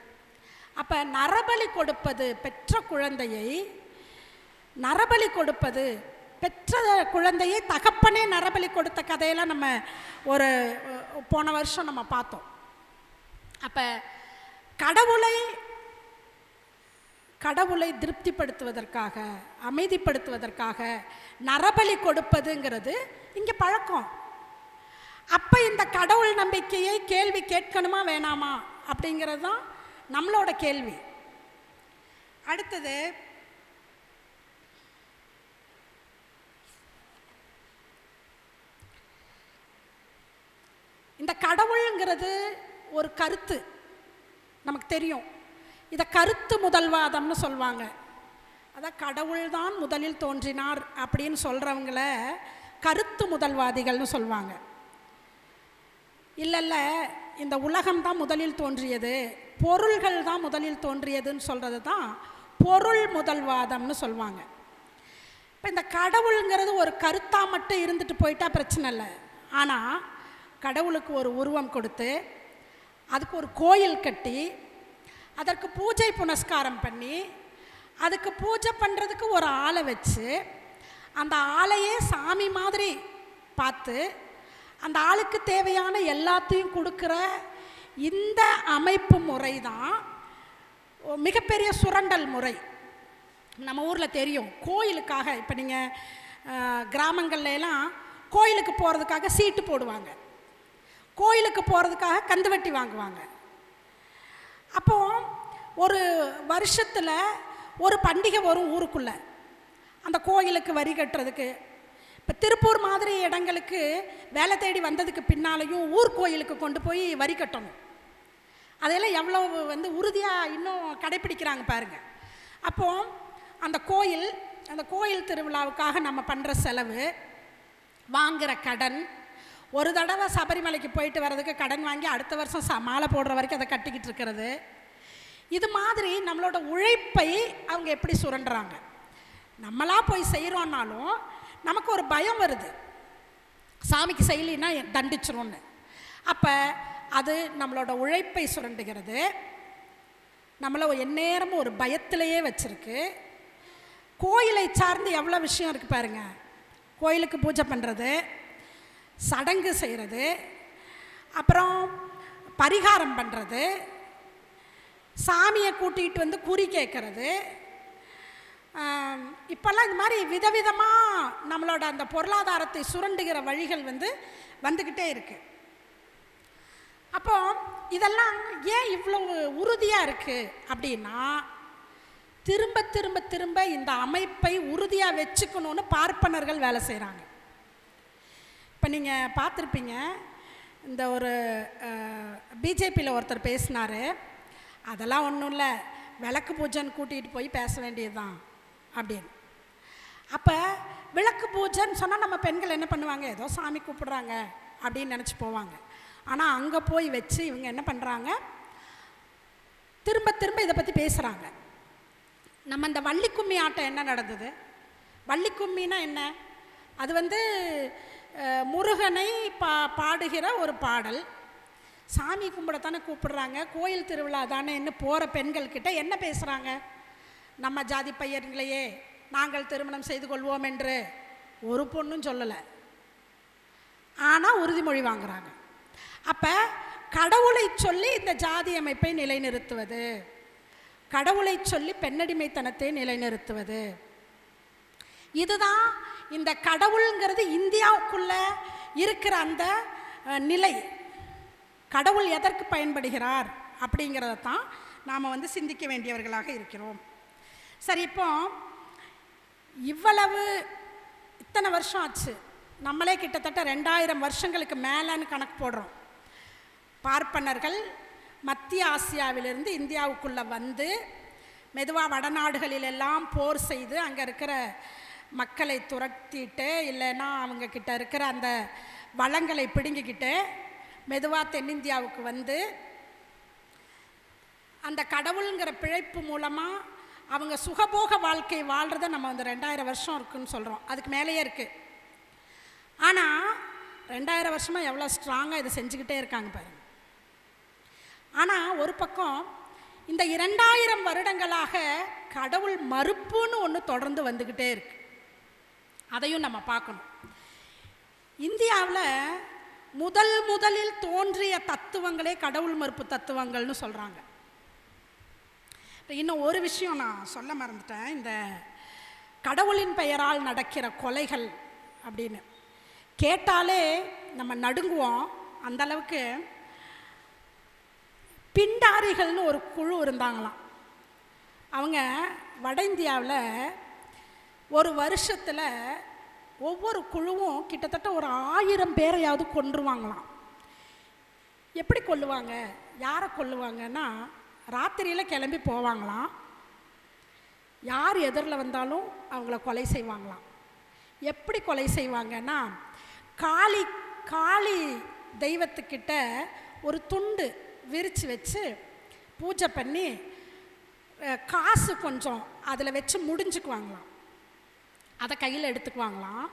அப்போ நரபலி கொடுப்பது, பெற்ற குழந்தையை நரபலி கொடுப்பது, பெற்ற குழந்தையை தகப்பனே நரபலி கொடுத்த கதையெல்லாம் நம்ம ஒரு போன வருஷம் நம்ம பார்த்தோம். அப்போ கடவுளை திருப்திப்படுத்துவதற்காக, அமைதிப்படுத்துவதற்காக நரபலி கொடுப்பதுங்கிறது இங்கே பழக்கம். அப்போ இந்த கடவுள் நம்பிக்கையை கேள்வி கேட்கணுமா வேணாமா அப்படிங்கிறது தான் நம்மளோட கேள்வி. அடுத்தது, இந்த கடவுளுங்கிறது ஒரு கருத்து நமக்கு தெரியும். இதை கருத்து முதல்வாதம்னு சொல்லுவாங்க. அதான் கடவுள் தான் முதலில் தோன்றினார் அப்படின்னு சொல்கிறவங்கள கருத்து முதல்வாதிகள்னு சொல்லுவாங்க. இல்லை, இந்த உலகம் தான் முதலில் தோன்றியது, பொருள்கள் தான் முதலில் தோன்றியதுன்னு சொல்கிறது தான் பொருள் முதல்வாதம்னு சொல்லுவாங்க. இப்போ இந்த கடவுளுங்கிறது ஒரு கருத்தாக மட்டும் இருந்துட்டு போயிட்டா பிரச்சனை இல்லை. ஆனால் கடவுளுக்கு ஒரு உருவம் கொடுத்து, அதுக்கு ஒரு கோயில் கட்டி, அதற்கு பூஜை புனஸ்காரம் பண்ணி, அதுக்கு பூஜை பண்ணுறதுக்கு ஒரு ஆளை வச்சு, அந்த ஆளையே சாமி மாதிரி பார்த்து, அந்த ஆளுக்கு தேவையான எல்லாத்தையும் கொடுக்குற இந்த அமைப்பு முறை தான் மிகப்பெரிய சுரண்டல் முறை. நம்ம ஊரில் தெரியும், கோயிலுக்காக இப்போ நீங்கள் கிராமங்கள்லாம் கோயிலுக்கு போகிறதுக்காக சீட்டு போடுவாங்க, கோயிலுக்கு போகிறதுக்காக கந்துவட்டி வாங்குவாங்க. அப்போது ஒரு வருஷத்தில் ஒரு பண்டிகை வரும் ஊருக்குள்ளே, அந்த கோயிலுக்கு வரி கட்டுறதுக்கு. இப்போ திருப்பூர் மாதிரி இடங்களுக்கு வேலை தேடி வந்ததுக்கு பின்னாலையும் ஊர் கோயிலுக்கு கொண்டு போய் வரி கட்டணும். அதெல்லாம் எவ்வளோ வந்து உறுதியாக இன்னும் கடைப்பிடிக்கிறாங்க பாருங்கள். அப்போது அந்த கோயில் திருவிழாவுக்காக நம்ம பண்ணுற செலவு, வாங்குகிற கடன், ஒரு தடவை சபரிமலைக்கு போயிட்டு வர்றதுக்கு கடன் வாங்கி அடுத்த வருஷம் மாலை போடுற வரைக்கும் அதை கட்டிக்கிட்டு இருக்கிறது. இது மாதிரி நம்மளோட உழைப்பை அவங்க எப்படி சுரண்டுறாங்க. நம்மளாக போய் செய்கிறோன்னாலும் நமக்கு ஒரு பயம் வருது, சாமிக்கு செய்யலின்னா தண்டிச்சிரும்னு. அப்போ அது நம்மளோட உழைப்பை சுரண்டுகிறது, நம்மளை எந்நேரமும் ஒரு பயத்திலேயே வச்சுருக்கு. கோயிலை சார்ந்து எவ்வளோ விஷயம் இருக்குது பாருங்க. கோயிலுக்கு பூஜை பண்ணுறது, சடங்கு செய்கிறது, அப்புறம் பரிகாரம் பண்ணுறது, சாமியை கூட்டிகிட்டு வந்து குறி கேட்கறது, இப்போல்லாம் இந்த மாதிரி விதவிதமாக நம்மளோட அந்த பொருளாதாரத்தை சுரண்டுகிற வழிகள் வந்துக்கிட்டே இருக்குது. அப்போ இதெல்லாம் ஏன் இவ்வளவு உறுதியாக இருக்குது அப்படின்னா, திரும்ப திரும்ப திரும்ப இந்த அமைப்பை உறுதியாக வச்சுக்கணும்னு பார்ப்பனர்கள் வேலை செய்கிறாங்க. இப்போ நீங்கள் பார்த்துருப்பீங்க, இந்த ஒரு பிஜேபியில் ஒருத்தர் பேசினார், அதெல்லாம் ஒன்றும் இல்லை, விளக்கு பூஜைன்னு கூட்டிகிட்டு போய் பேச வேண்டியது தான் அப்படின்னு. அப்போ விளக்கு பூஜைன்னு சொன்னால் நம்ம பெண்கள் என்ன பண்ணுவாங்க, ஏதோ சாமி கூப்பிடுறாங்க அப்படின்னு நினச்சி போவாங்க. ஆனால் அங்கே போய் வச்சு இவங்க என்ன பண்ணுறாங்க, திரும்ப திரும்ப இதை பற்றி பேசுகிறாங்க. நம்ம இந்த வள்ளிக்கும்மி ஆட்டம் என்ன நடந்தது? வள்ளிக்கும்மின்னா என்ன? அது முருகனை பாடுகிற ஒரு பாடல். சாமி கும்பிடத்தானே கூப்பிடுறாங்க, கோயில் திருவிழா தானே என்ன போகிற பெண்கள்கிட்ட என்ன பேசுகிறாங்க, நம்ம ஜாதி பையன்களையே நாங்கள் திருமணம் செய்து கொள்வோம் என்று ஒரு பொண்ணும் சொல்லலை, ஆனால் உறுதிமொழி வாங்குறாங்க. அப்போ கடவுளை சொல்லி இந்த ஜாதி அமைப்பை நிலைநிறுத்துவது, கடவுளை சொல்லி பெண்ணடிமைத்தனத்தை நிலைநிறுத்துவது, இதுதான் இந்த கடவுளுங்கிறது இந்தியாவுக்குள்ள இருக்கிற அந்த நிலை. கடவுள் எதற்கு பயன்படுகிறார் அப்படிங்கிறத தான் நாம் சிந்திக்க வேண்டியவர்களாக இருக்கிறோம். சரி, இப்போ இத்தனை வருஷம் ஆச்சு, நம்மளே கிட்டத்தட்ட 2000 வருஷங்களுக்கு மேலேன்னு கணக்கு போடுறோம். பார்ப்பனர்கள் மத்திய ஆசியாவிலிருந்து இந்தியாவுக்குள்ளே மெதுவாக வடநாடுகளிலெல்லாம் போர் செய்து அங்கே இருக்கிற மக்களை துரத்திட்டு, இல்லைன்னா அவங்கக்கிட்ட இருக்கிற அந்த வளங்களை பிடுங்கிக்கிட்டு மெதுவாக தென்னிந்தியாவுக்கு அந்த கடவுளுங்கிற பிழைப்பு மூலமாக அவங்க சுகபோக வாழ்க்கை வாழ்கிறத நம்ம 2000 வருஷம் இருக்குதுன்னு சொல்கிறோம், அதுக்கு மேலேயே இருக்குது. ஆனால் 2000 வருஷமாக எவ்வளோ ஸ்ட்ராங்காக இதை செஞ்சுக்கிட்டே இருக்காங்க பாருங்கள். ஆனால் ஒரு பக்கம் இந்த 2000 வருடங்களாக கடவுள் மறுப்புன்னு ஒன்று தொடர்ந்து வந்துக்கிட்டே இருக்கு, அதையும் நம்ம பார்க்கணும். இந்தியாவில் முதலில் தோன்றிய தத்துவங்களே கடவுள் மறுப்பு தத்துவங்கள்னு சொல்கிறாங்க. இன்னும் ஒரு விஷயம் நான் சொல்ல மறந்துட்டேன், இந்த கடவுளின் பெயரால் நடக்கிற கொலைகள் அப்படின்னு கேட்டாலே நம்ம நடுங்குவோம். அந்த அளவுக்கு பிண்டாரிகள்னு ஒரு குழு இருந்தாங்களாம். அவங்க வட இந்தியாவில் ஒரு வருஷத்தில் ஒவ்வொரு குழுவும் கிட்டத்தட்ட ஒரு 1000 பேரையாவது கொன்றுவாங்களாம். எப்படி கொல்லுவாங்க, யாரை கொல்லுவாங்கன்னா, ராத்திரியில் கிளம்பி போவாங்களாம், யார் எதிரில் வந்தாலும் அவங்கள கொலை செய்வாங்களாம். எப்படி கொலை செய்வாங்கன்னா, காளி தெய்வத்துக்கிட்ட ஒரு துண்டு விரித்து வச்சு பூஜை பண்ணி காசு கொஞ்சம் அதில் வச்சு முடிஞ்சுக்குவாங்களாம், அதை கையில் எடுத்துக்குவாங்களாம்.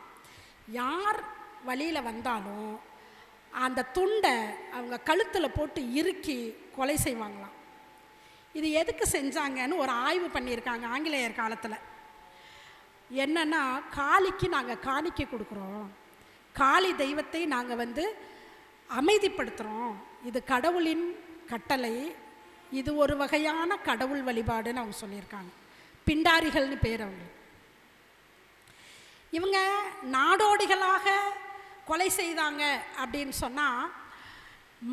யார் வழியில் வந்தாலும் அந்த துண்டை அவங்க கழுத்தில் போட்டு இறுக்கி கொலை செய்வாங்களாம். இது எதுக்கு செஞ்சாங்கன்னு ஒரு ஆய்வு பண்ணியிருக்காங்க ஆங்கிலேயர் காலத்தில். என்னென்னா, காளிக்கு நாங்கள் காணிக்கை கொடுக்குறோம், காளி தெய்வத்தை நாங்கள் அமைதிப்படுத்துகிறோம், இது கடவுளின் கட்டளை, இது ஒரு வகையான கடவுள் வழிபாடுன்னு அவங்க சொல்லியிருக்காங்க. பிண்டாரிகள்னு பேர் அவங்க. இவங்க நாடோடிகளாக கொலை செய்தாங்க அப்படின்னு சொன்னால்,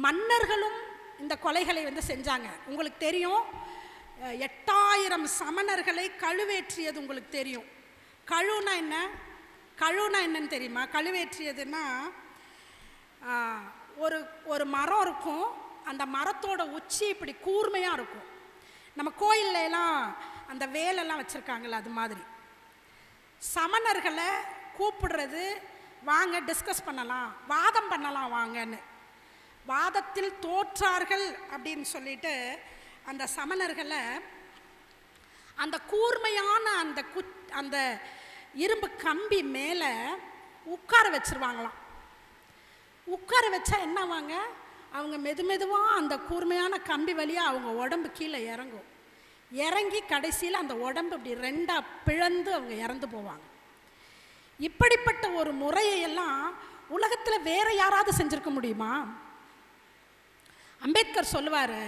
மன்னர்களும் இந்த கொலைகளை செஞ்சாங்க. உங்களுக்கு தெரியும், 8000 சமணர்களை கழுவேற்றியது உங்களுக்கு தெரியும். கழுவுனா என்னன்னு தெரியுமா? கழுவேற்றியதுன்னா, ஒரு மரம் இருக்கும், அந்த மரத்தோட உச்சி இப்படி கூர்மையாக இருக்கும். நம்ம கோயில்ல எல்லாம் அந்த வேலெல்லாம் வச்சுருக்காங்கள்ல, அது மாதிரி சமணர்களை கூப்பிடுறது, வாங்க டிஸ்கஸ் பண்ணலாம், வாதம் பண்ணலாம் வாங்கன்னு. வாதத்தில் தோற்றார்கள் அப்படின்னு சொல்லிட்டு அந்த சமணர்களை அந்த கூர்மையான அந்த இரும்பு கம்பி மேலே உட்கார வச்சிருவாங்களாம். உட்கார வச்சா என்னவாங்க, அவங்க மெதுவாக அந்த கூர்மையான கம்பி வழியாக அவங்க உடம்பு கீழே இறங்கி கடைசியில் அந்த உடம்பு இப்படி 2ஆ பிளந்து அவங்க இறந்து போவாங்க. இப்படிப்பட்ட ஒரு முறையெல்லாம் உலகத்தில் வேற யாராவது செஞ்சுருக்க முடியுமா? அம்பேத்கர் சொல்லுவார்,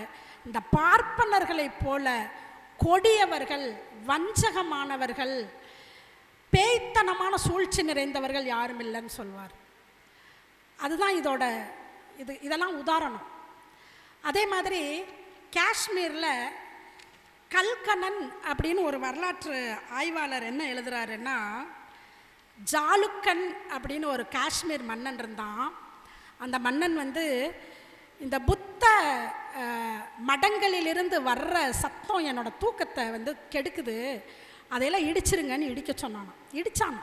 இந்த பார்ப்பனர்களை போல கொடியவர்கள், வஞ்சகமானவர்கள், பேய்த்தனமான சூழ்ச்சி நிறைந்தவர்கள் யாரும் இல்லைன்னு சொல்வார். அதுதான் இதெல்லாம் உதாரணம். அதே மாதிரி காஷ்மீரில் கல்கனன் அப்படின்னு ஒரு வரலாற்று ஆய்வாளர் என்ன எழுதுறாருன்னா, ஜாலுக்கன் அப்படின்னு ஒரு காஷ்மீர் மன்னன் இருந்தான். அந்த மன்னன் இந்த புத்த மடங்களிலிருந்து வர்ற சத்தம் என்னோட தூக்கத்தை கெடுக்குது, அதையெல்லாம் இடிச்சிருங்கன்னு இடிக்க இடிச்சான்.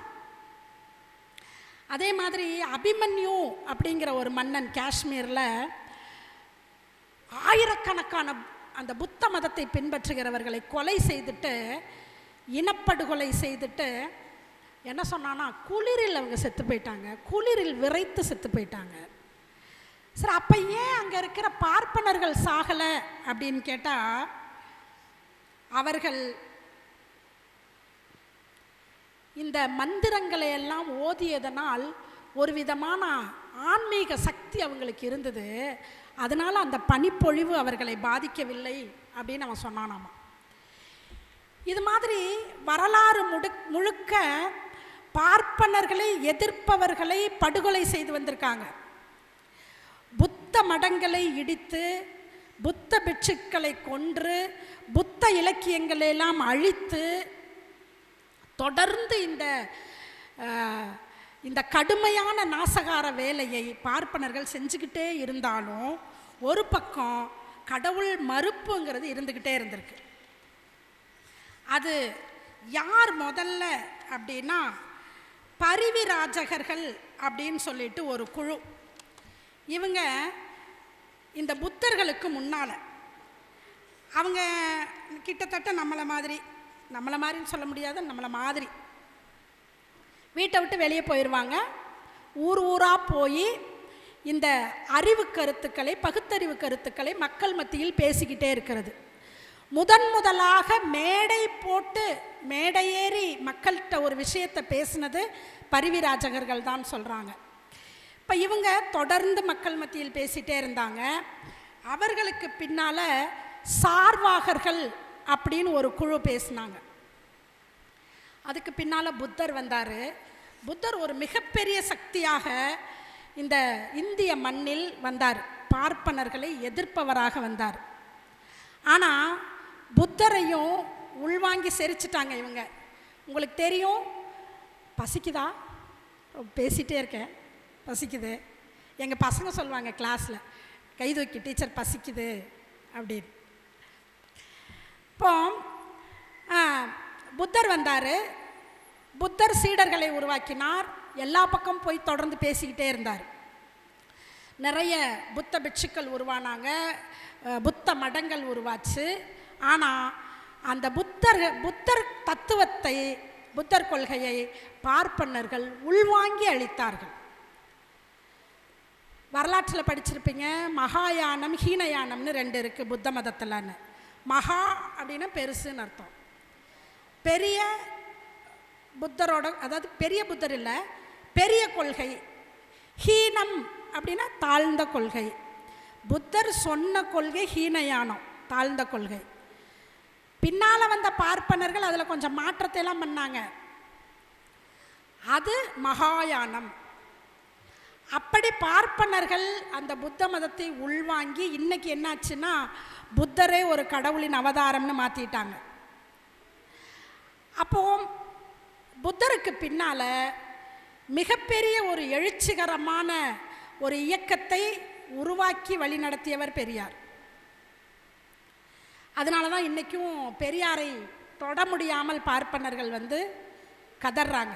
அதே மாதிரி அபிமன்யு அப்படிங்கிற ஒரு மன்னன் காஷ்மீரில் ஆயிரக்கணக்கான அந்த புத்த மதத்தை பின்பற்றுகிறவர்களை கொலை செய்துட்டு, இனப்படுகொலை செய்துட்டு என்ன சொன்னான்னா, குளிரில் அவங்க செத்து போயிட்டாங்க, குளிரில் விரைத்து செத்து போயிட்டாங்க. சரி, அப்போ ஏன் அங்கே இருக்கிற பார்ப்பனர்கள் சாகலை அப்படின்னு கேட்டால், அவர்கள் இந்த மந்திரங்களை எல்லாம் ஓதியதனால் ஒரு விதமான ஆன்மீக சக்தி அவங்களுக்கு இருந்தது. அதனால் அந்த பனிப்பொழிவு அவர்களை பாதிக்கவில்லை அப்படின்னு அவன் சொன்னானாமா. இது மாதிரி வரலாறு முழுக்க பார்ப்பனர்களை எதிர்ப்பவர்களை படுகொலை செய்து வந்திருக்காங்க. புத்த மடங்களை இடித்து, புத்த பிட்சுக்களை கொன்று, புத்த இலக்கியங்களை எல்லாம் அழித்து தொடர்ந்து இந்த கடுமையான நாசகார வேலையை பார்ப்பனர்கள் செஞ்சுக்கிட்டே இருந்தாலும், ஒரு பக்கம் கடவுள் மறுப்புங்கிறது இருந்துக்கிட்டே இருந்திருக்கு. அது யார் முதல்ல அப்படின்னா, பரிவிராஜகர்கள் அப்படின்னு சொல்லிட்டு ஒரு குழு. இவங்க இந்த புத்தர்களுக்கு முன்னால் அவங்க கிட்டத்தட்ட நம்மளை மாதிரின்னு சொல்ல முடியாது, நம்மளை மாதிரி வீட்டை விட்டு வெளியே போயிடுவாங்க. ஊர் ஊராக போய் இந்த அறிவு கருத்துக்களை, பகுத்தறிவு கருத்துக்களை மக்கள் மத்தியில் பேசிக்கிட்டே இருக்கிறது. முதலாக மேடை போட்டு மேடையேறி மக்கள்கிட்ட ஒரு விஷயத்தை பேசினது பரிவிராஜகர்கள் தான் சொல்கிறாங்க. இப்போ இவங்க தொடர்ந்து மக்கள் மத்தியில் பேசிகிட்டே இருந்தாங்க. அவர்களுக்கு பின்னால் சார்வாகர்கள் அப்படின்னு ஒரு குழு பேசினாங்க. அதுக்கு பின்னால் புத்தர் வந்தார். புத்தர் ஒரு மிகப்பெரிய சக்தியாக இந்த இந்திய மண்ணில் வந்தார். பார்ப்பனர்களை எதிர்ப்பவராக வந்தார். ஆனால் புத்தரையும் உள்வாங்கி செரிச்சிட்டாங்க இவங்க. உங்களுக்கு தெரியும், பசிக்குதா, பேசிகிட்டே இருக்கேன், பசிக்குது. எங்கள் பசங்க சொல்லுவாங்க கிளாஸில் கை தூக்கி, டீச்சர் பசிக்குது அப்படின்னு. இப்போ புத்தர் வந்தார். புத்தர் சீடர்களை உருவாக்கினார். எல்லா பக்கம் போய் தொடர்ந்து பேசிக்கிட்டே இருந்தார். நிறைய புத்த பிட்சுக்கள் உருவானாங்க, புத்த மடங்கள் உருவாச்சு. ஆனால் அந்த புத்தர் தத்துவத்தை, புத்தர் கொள்கையை பார்ப்பனர்கள் உள்வாங்கி அளித்தார்கள். வரலாற்றில் படிச்சிருப்பீங்க, மகாயானம் ஹீனயானம்னு 2 இருக்குது புத்த மதத்தில்னு. மகா அப்படின்னா பெருசுன்னு அர்த்தம். பெரிய புத்தரோட, அதாவது பெரிய புத்தர் இல்லை, பெரிய கொள்கை. ஹீனம் அப்படின்னா தாழ்ந்த கொள்கை. புத்தர் சொன்ன கொள்கை ஹீனயானம், தாழ்ந்த கொள்கை. பின்னால் வந்த பார்ப்பனர்கள் அதில் கொஞ்சம் மாற்றத்தை எல்லாம் பண்ணாங்க. அது மகாயானம். அப்படி பார்ப்பனர்கள் அந்த புத்த மதத்தை உள்வாங்கி இன்னைக்கு என்னாச்சுன்னா, புத்தரே ஒரு கடவுளின் அவதாரம்னு மாற்றிட்டாங்க. அப்போ புத்தருக்கு பின்னால் மிகப்பெரிய ஒரு எழுச்சிகரமான ஒரு இயக்கத்தை உருவாக்கி வழிநடத்தியவர் பெரியார். அதனால தான் இன்றைக்கும் பெரியாரை தொட முடியாமல் பார்ப்பனர்கள் கதறாங்க.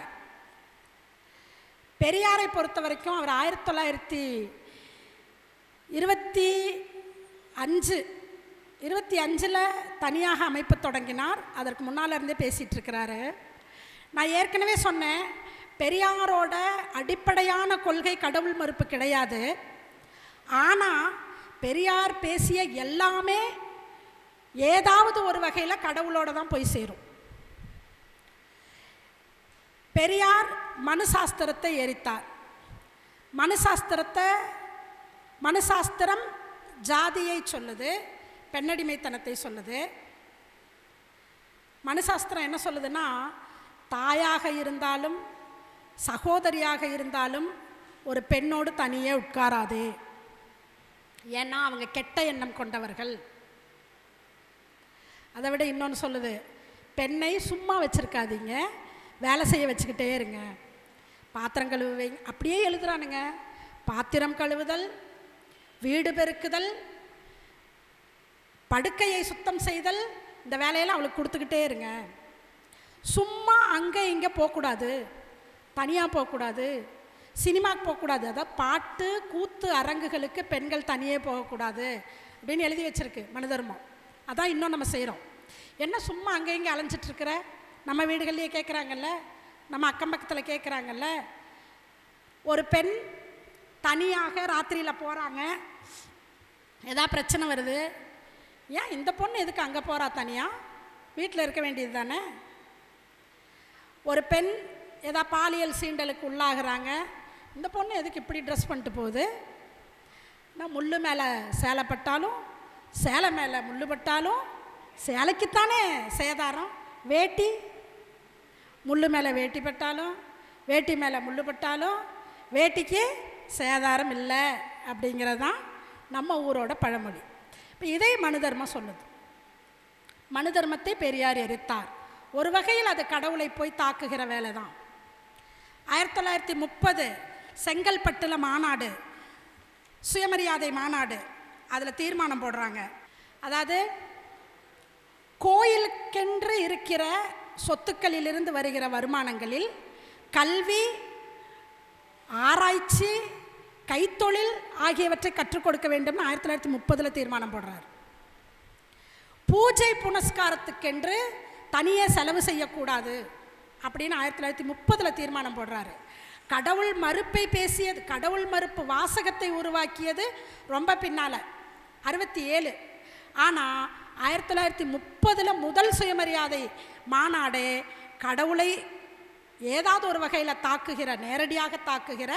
பெரியாரை பொறுத்த வரைக்கும் அவர் 1925 தனியாக அமைப்பு தொடங்கினார். அதற்கு முன்னால் இருந்தே பேசிகிட்டு இருக்கிறாரு. நான் ஏற்கனவே சொன்னேன், பெரியாரோட அடிப்படையான கொள்கை கடவுள் மறுப்பு கிடையாது. ஆனால் பெரியார் பேசிய எல்லாமே ஏதாவது ஒரு வகையில் கடவுளோட தான் போய் சேரும். பெரியார் மனுசாஸ்திரத்தை எரித்தார். மனுசாஸ்திரம் ஜாதியை சொல்லுது, பெண்ணடிமைத்தனத்தை சொல்லுது. மனுசாஸ்திரம் என்ன சொல்லுதுன்னா, தாயாக இருந்தாலும் சகோதரியாக இருந்தாலும் ஒரு பெண்ணோடு தனியே உட்காராதே. ஏன்னா அவங்க கெட்ட எண்ணம் கொண்டவர்கள். அதை விட இன்னொன்று சொல்லுது, பெண்ணை சும்மா வச்சுருக்காதீங்க, வேலை செய்ய வச்சுக்கிட்டே இருங்க. பாத்திரம் கழுவுவீங்க, அப்படியே எழுதுறானுங்க. பாத்திரம் கழுவுதல், வீடு பெருக்குதல், படுக்கையை சுத்தம் செய்தல், இந்த வேலையெல்லாம் அவளுக்கு கொடுத்துக்கிட்டே இருங்க. சும்மா அங்கே இங்கே போகக்கூடாது, தனியாக போகக்கூடாது, சினிமாவுக்கு போகக்கூடாது. அதாவது பாட்டு கூத்து அரங்குகளுக்கு பெண்கள் தனியே போகக்கூடாது அப்படின்னு எழுதி வச்சுருக்கு மனு தர்மம். அதான் இன்னும் நம்ம செய்கிறோம். என்ன சும்மா அங்கே இங்கே அலைஞ்சிட்ருக்கிற, நம்ம வீடுகள்லேயே கேட்குறாங்கல்ல, நம்ம அக்கம் பக்கத்தில் கேட்குறாங்கல்ல. ஒரு பெண் தனியாக ராத்திரியில் போகிறாங்க, ஏதா பிரச்சனை வருது, ஏன் இந்த பொண்ணு எதுக்கு அங்கே போகிறா, தனியாக வீட்டில் இருக்க வேண்டியது தானே. ஒரு பெண் ஏதா பாலியல் சீண்டலுக்கு உள்ளாகிறாங்க, இந்த பொண்ணு எதுக்கு இப்படி ட்ரெஸ் பண்ணிட்டு போகுது. நான் முள்ளு மேலே சேலை பட்டாலும் சேலை மேலே முள்ளு பட்டாலும் சேலைக்குத்தானே சேதாரம். வேட்டி முள்ளு மேலே வேட்டி பட்டாலும் வேட்டி மேலே முள்ளு பட்டாலும் வேட்டிக்கு சேதாரம் இல்லை அப்படிங்கிறது தான் நம்ம ஊரோட பழமொழி. இப்போ இதை மனு தர்மம் சொல்லுது. மனு தர்மத்தை பெரியார் எரித்தார். ஒரு வகையில் அது கடவுளை போய் தாக்குகிற வேலை தான். 1930 செங்கல்பட்டில் மாநாடு, சுயமரியாதை மாநாடு, அதில் தீர்மானம் போடுறாங்க. அதாவது கோயிலுக்கென்று இருக்கிற சொத்துக்களிலிருந்து வருகிற வருமானங்களில் கல்வி, ஆராய்ச்சி, கைத்தொழில் ஆகியவற்றை கற்றுக் கொடுக்க வேண்டும் 1930 தீர்மானம் போடுறார். பூஜை புனஸ்காரத்துக்கென்று தனியே செலவு செய்யக்கூடாது அப்படின்னு 1930 தீர்மானம் போடுறாரு. கடவுள் மறுப்பை பேசியது, கடவுள் மறுப்பு வாசகத்தை உருவாக்கியது ரொம்ப பின்னால் 67. ஆனால் 1930 முதல் சுயமரியாதை மாநாடு கடவுளை ஏதாவது ஒரு வகையில் தாக்குகிற, நேரடியாக தாக்குகிற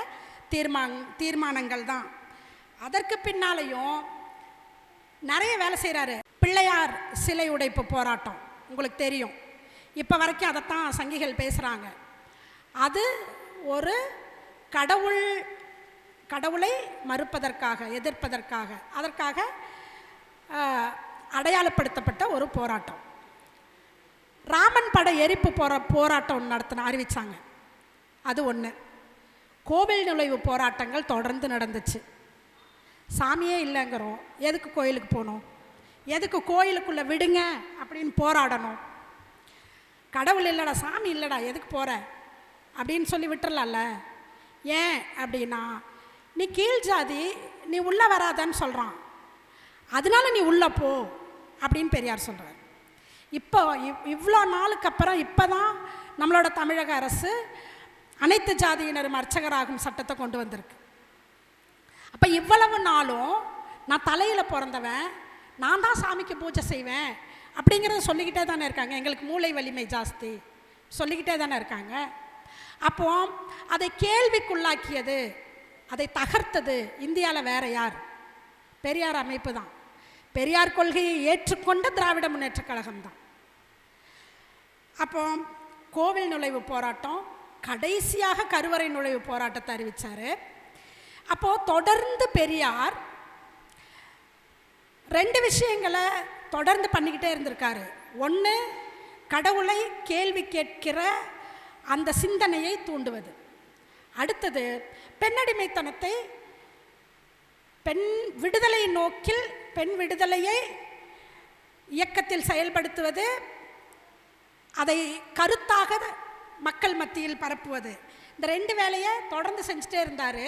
தீர்மானங்கள் தான். அதற்கு பின்னாலையும் நிறைய வேலை செய்கிறாரு. பிள்ளையார் சிலை உடைப்பு போராட்டம் உங்களுக்கு தெரியும். இப்போ வரைக்கும் அதைத்தான் சங்கிகள் பேசுகிறாங்க. அது ஒரு கடவுளை மறுப்பதற்காக, எதிர்ப்பதற்காக, அதற்காக அடையாளப்படுத்தப்பட்ட ஒரு போராட்டம். ராமன் பட எரிப்பு போராட்டம் அறிவித்தாங்க. அது ஒன்று. கோவில் நுழைவு போராட்டங்கள் தொடர்ந்து நடந்துச்சு. சாமியே இல்லைங்கிறோம், எதுக்கு கோயிலுக்கு போகணும், எதுக்கு கோயிலுக்குள்ளே விடுங்க அப்படின்னு போராடணும். கடவுள் இல்லைடா, சாமி இல்லைடா, எதுக்கு போகிற அப்படின்னு சொல்லி விட்டுறலாம்ல. ஏன் அப்படின்னா, நீ கீழ் ஜாதி, நீ உள்ளே வராதன்னு சொல்கிறான், அதனால நீ உள்ளே போ அப்படின்னு பெரியார் சொல்கிறார். இப்போ இவ்வளோ நாளுக்கு அப்புறம் இப்போ தான் நம்மளோட தமிழக அரசு அனைத்து ஜாதியினரும் அர்ச்சகராகும் சட்டத்தை கொண்டு வந்திருக்கு. அப்போ இவ்வளவு நாளும் நான் தலையில் பிறந்தவன், நான் தான் சாமிக்கு பூஜை செய்வேன் அப்படிங்கிறத சொல்லிக்கிட்டே தானே இருக்காங்க. எங்களுக்கு மூளை வலிமை ஜாஸ்தி சொல்லிக்கிட்டே தானே இருக்காங்க. அப்போ அதை கேள்விக்குள்ளாக்கியது, அதை தகர்த்தது இந்தியாவில் வேற யார்? பெரியார் அமைப்பு தான். பெரியார் கொள்கையை ஏற்றுக்கொண்ட திராவிட முன்னேற்ற கழகம் தான். அப்போ கோவில் நுழைவு போராட்டம், கடைசியாக கருவறை நுழைவு போராட்டத்தை அறிவித்தார். அப்போது தொடர்ந்து பெரியார் 2 விஷயங்களை தொடர்ந்து பண்ணிக்கிட்டே இருந்திருக்காரு. ஒன்று, கடவுளை கேள்வி கேட்கிற அந்த சிந்தனையை தூண்டுவது. அடுத்தது, பெண்ணடிமைத்தனத்தை பெண் விடுதலை நோக்கில் பெண் விடுதலையை இயக்கத்தில் செயல்படுத்துவது, அதை கருத்தாக மக்கள் மத்தியில் பரப்புவது. இந்த 2 வேலையை தொடர்ந்து செஞ்சுட்டே இருந்தார்.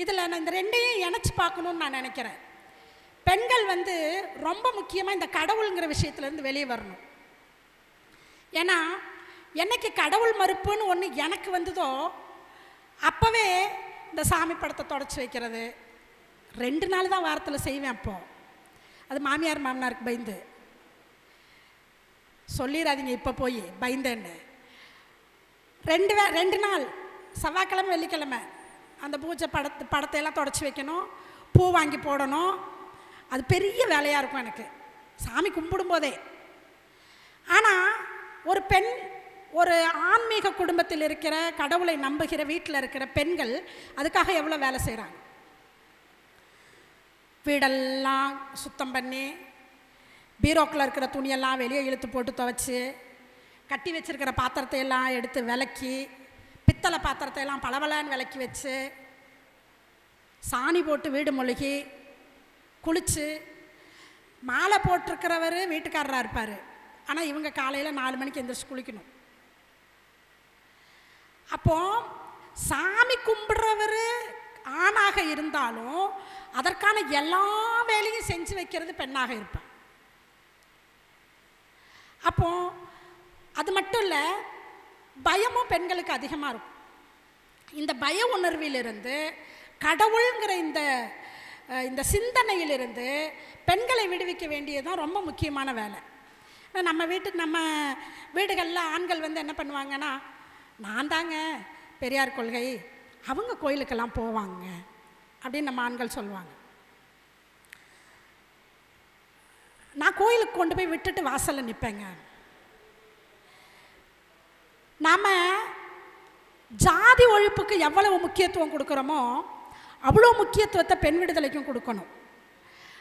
இதில் நான் இந்த 2ஐயும் இணைச்சி பார்க்கணுன்னு நான் நினைக்கிறேன். பெண்கள் ரொம்ப முக்கியமாக இந்த கடவுளுங்கிற விஷயத்துலேருந்து வெளியே வரணும். ஏன்னா என்னைக்கு கடவுள் மறுப்புன்னு ஒன்று எனக்கு வந்ததோ அப்போவே இந்த சாமி படத்தை தொடச்சி வைக்கிறது 2 நாள் தான் வாரத்தில் செய்வேன். அப்போது அது மாமியார் மாமனாருக்கு பயந்து சொல்லிடாதீங்க, இப்போ போய் பயந்தேன்னு 2 நாள் செவ்வாய்க்கிழமை வெள்ளிக்கிழமை அந்த பூஜை படத்தையெல்லாம் தொடச்சி வைக்கணும், பூ வாங்கி போடணும். அது பெரிய வேலையாக இருக்கும் எனக்கு சாமி கும்பிடும் போதே. ஆனால் ஒரு பெண், ஒரு ஆன்மீக குடும்பத்தில் இருக்கிற, கடவுளை நம்புகிற வீட்டில் இருக்கிற பெண்கள் அதுக்காக எவ்வளோ வேலை செய்கிறாங்க. வீடெல்லாம் சுத்தம் பண்ணி, பீரோக்கில் இருக்கிற துணியெல்லாம் வெளியே இழுத்து போட்டு துவைச்சி, கட்டி வச்சிருக்கிற பாத்திரத்தை எல்லாம் எடுத்து விளக்கி, பித்தளை பாத்திரத்தை எல்லாம் பளபளன்னு விளக்கி வச்சு, சாணி போட்டு வீடு மொழுகி குளித்து, மாலை போட்டிருக்கிறவர் வீட்டுக்காரராக இருப்பார். ஆனால் இவங்க காலையில் 4 மணிக்கு எந்திரிச்சு குளிக்கணும். அப்போது சாமி கும்பிட்றவர் ஆணாக இருந்தாலும் அதற்கான எல்லா வேலையும் செஞ்சு வைக்கிறது பெண்ணாக இருப்பான். அப்போ அது மட்டும் இல்லை, பயமும் பெண்களுக்கு அதிகமாக இருக்கும். இந்த பய உணர்விலிருந்து, கடவுளுங்கிற இந்த சிந்தனையிலிருந்து பெண்களை விடுவிக்க வேண்டியதுதான் ரொம்ப முக்கியமான வேலை. நம்ம வீடுகளில் ஆண்கள் வந்து என்ன பண்ணுவாங்கன்னா, நான் தாங்க பெரியார் கொள்கை, அவங்க கோயிலுக்கெல்லாம் போவாங்க அப்படின்னு நம்ம ஆண்கள் சொல்லுவாங்க. நான் கோயிலுக்கு கொண்டு போய் விட்டுட்டு வாசலில் நிற்பேங்க. நாம் ஜாதி ஒழிப்புக்கு எவ்வளவு முக்கியத்துவம் கொடுக்குறோமோ அவ்வளோ முக்கியத்துவத்தை பெண் விடுதலைக்கும் கொடுக்கணும்.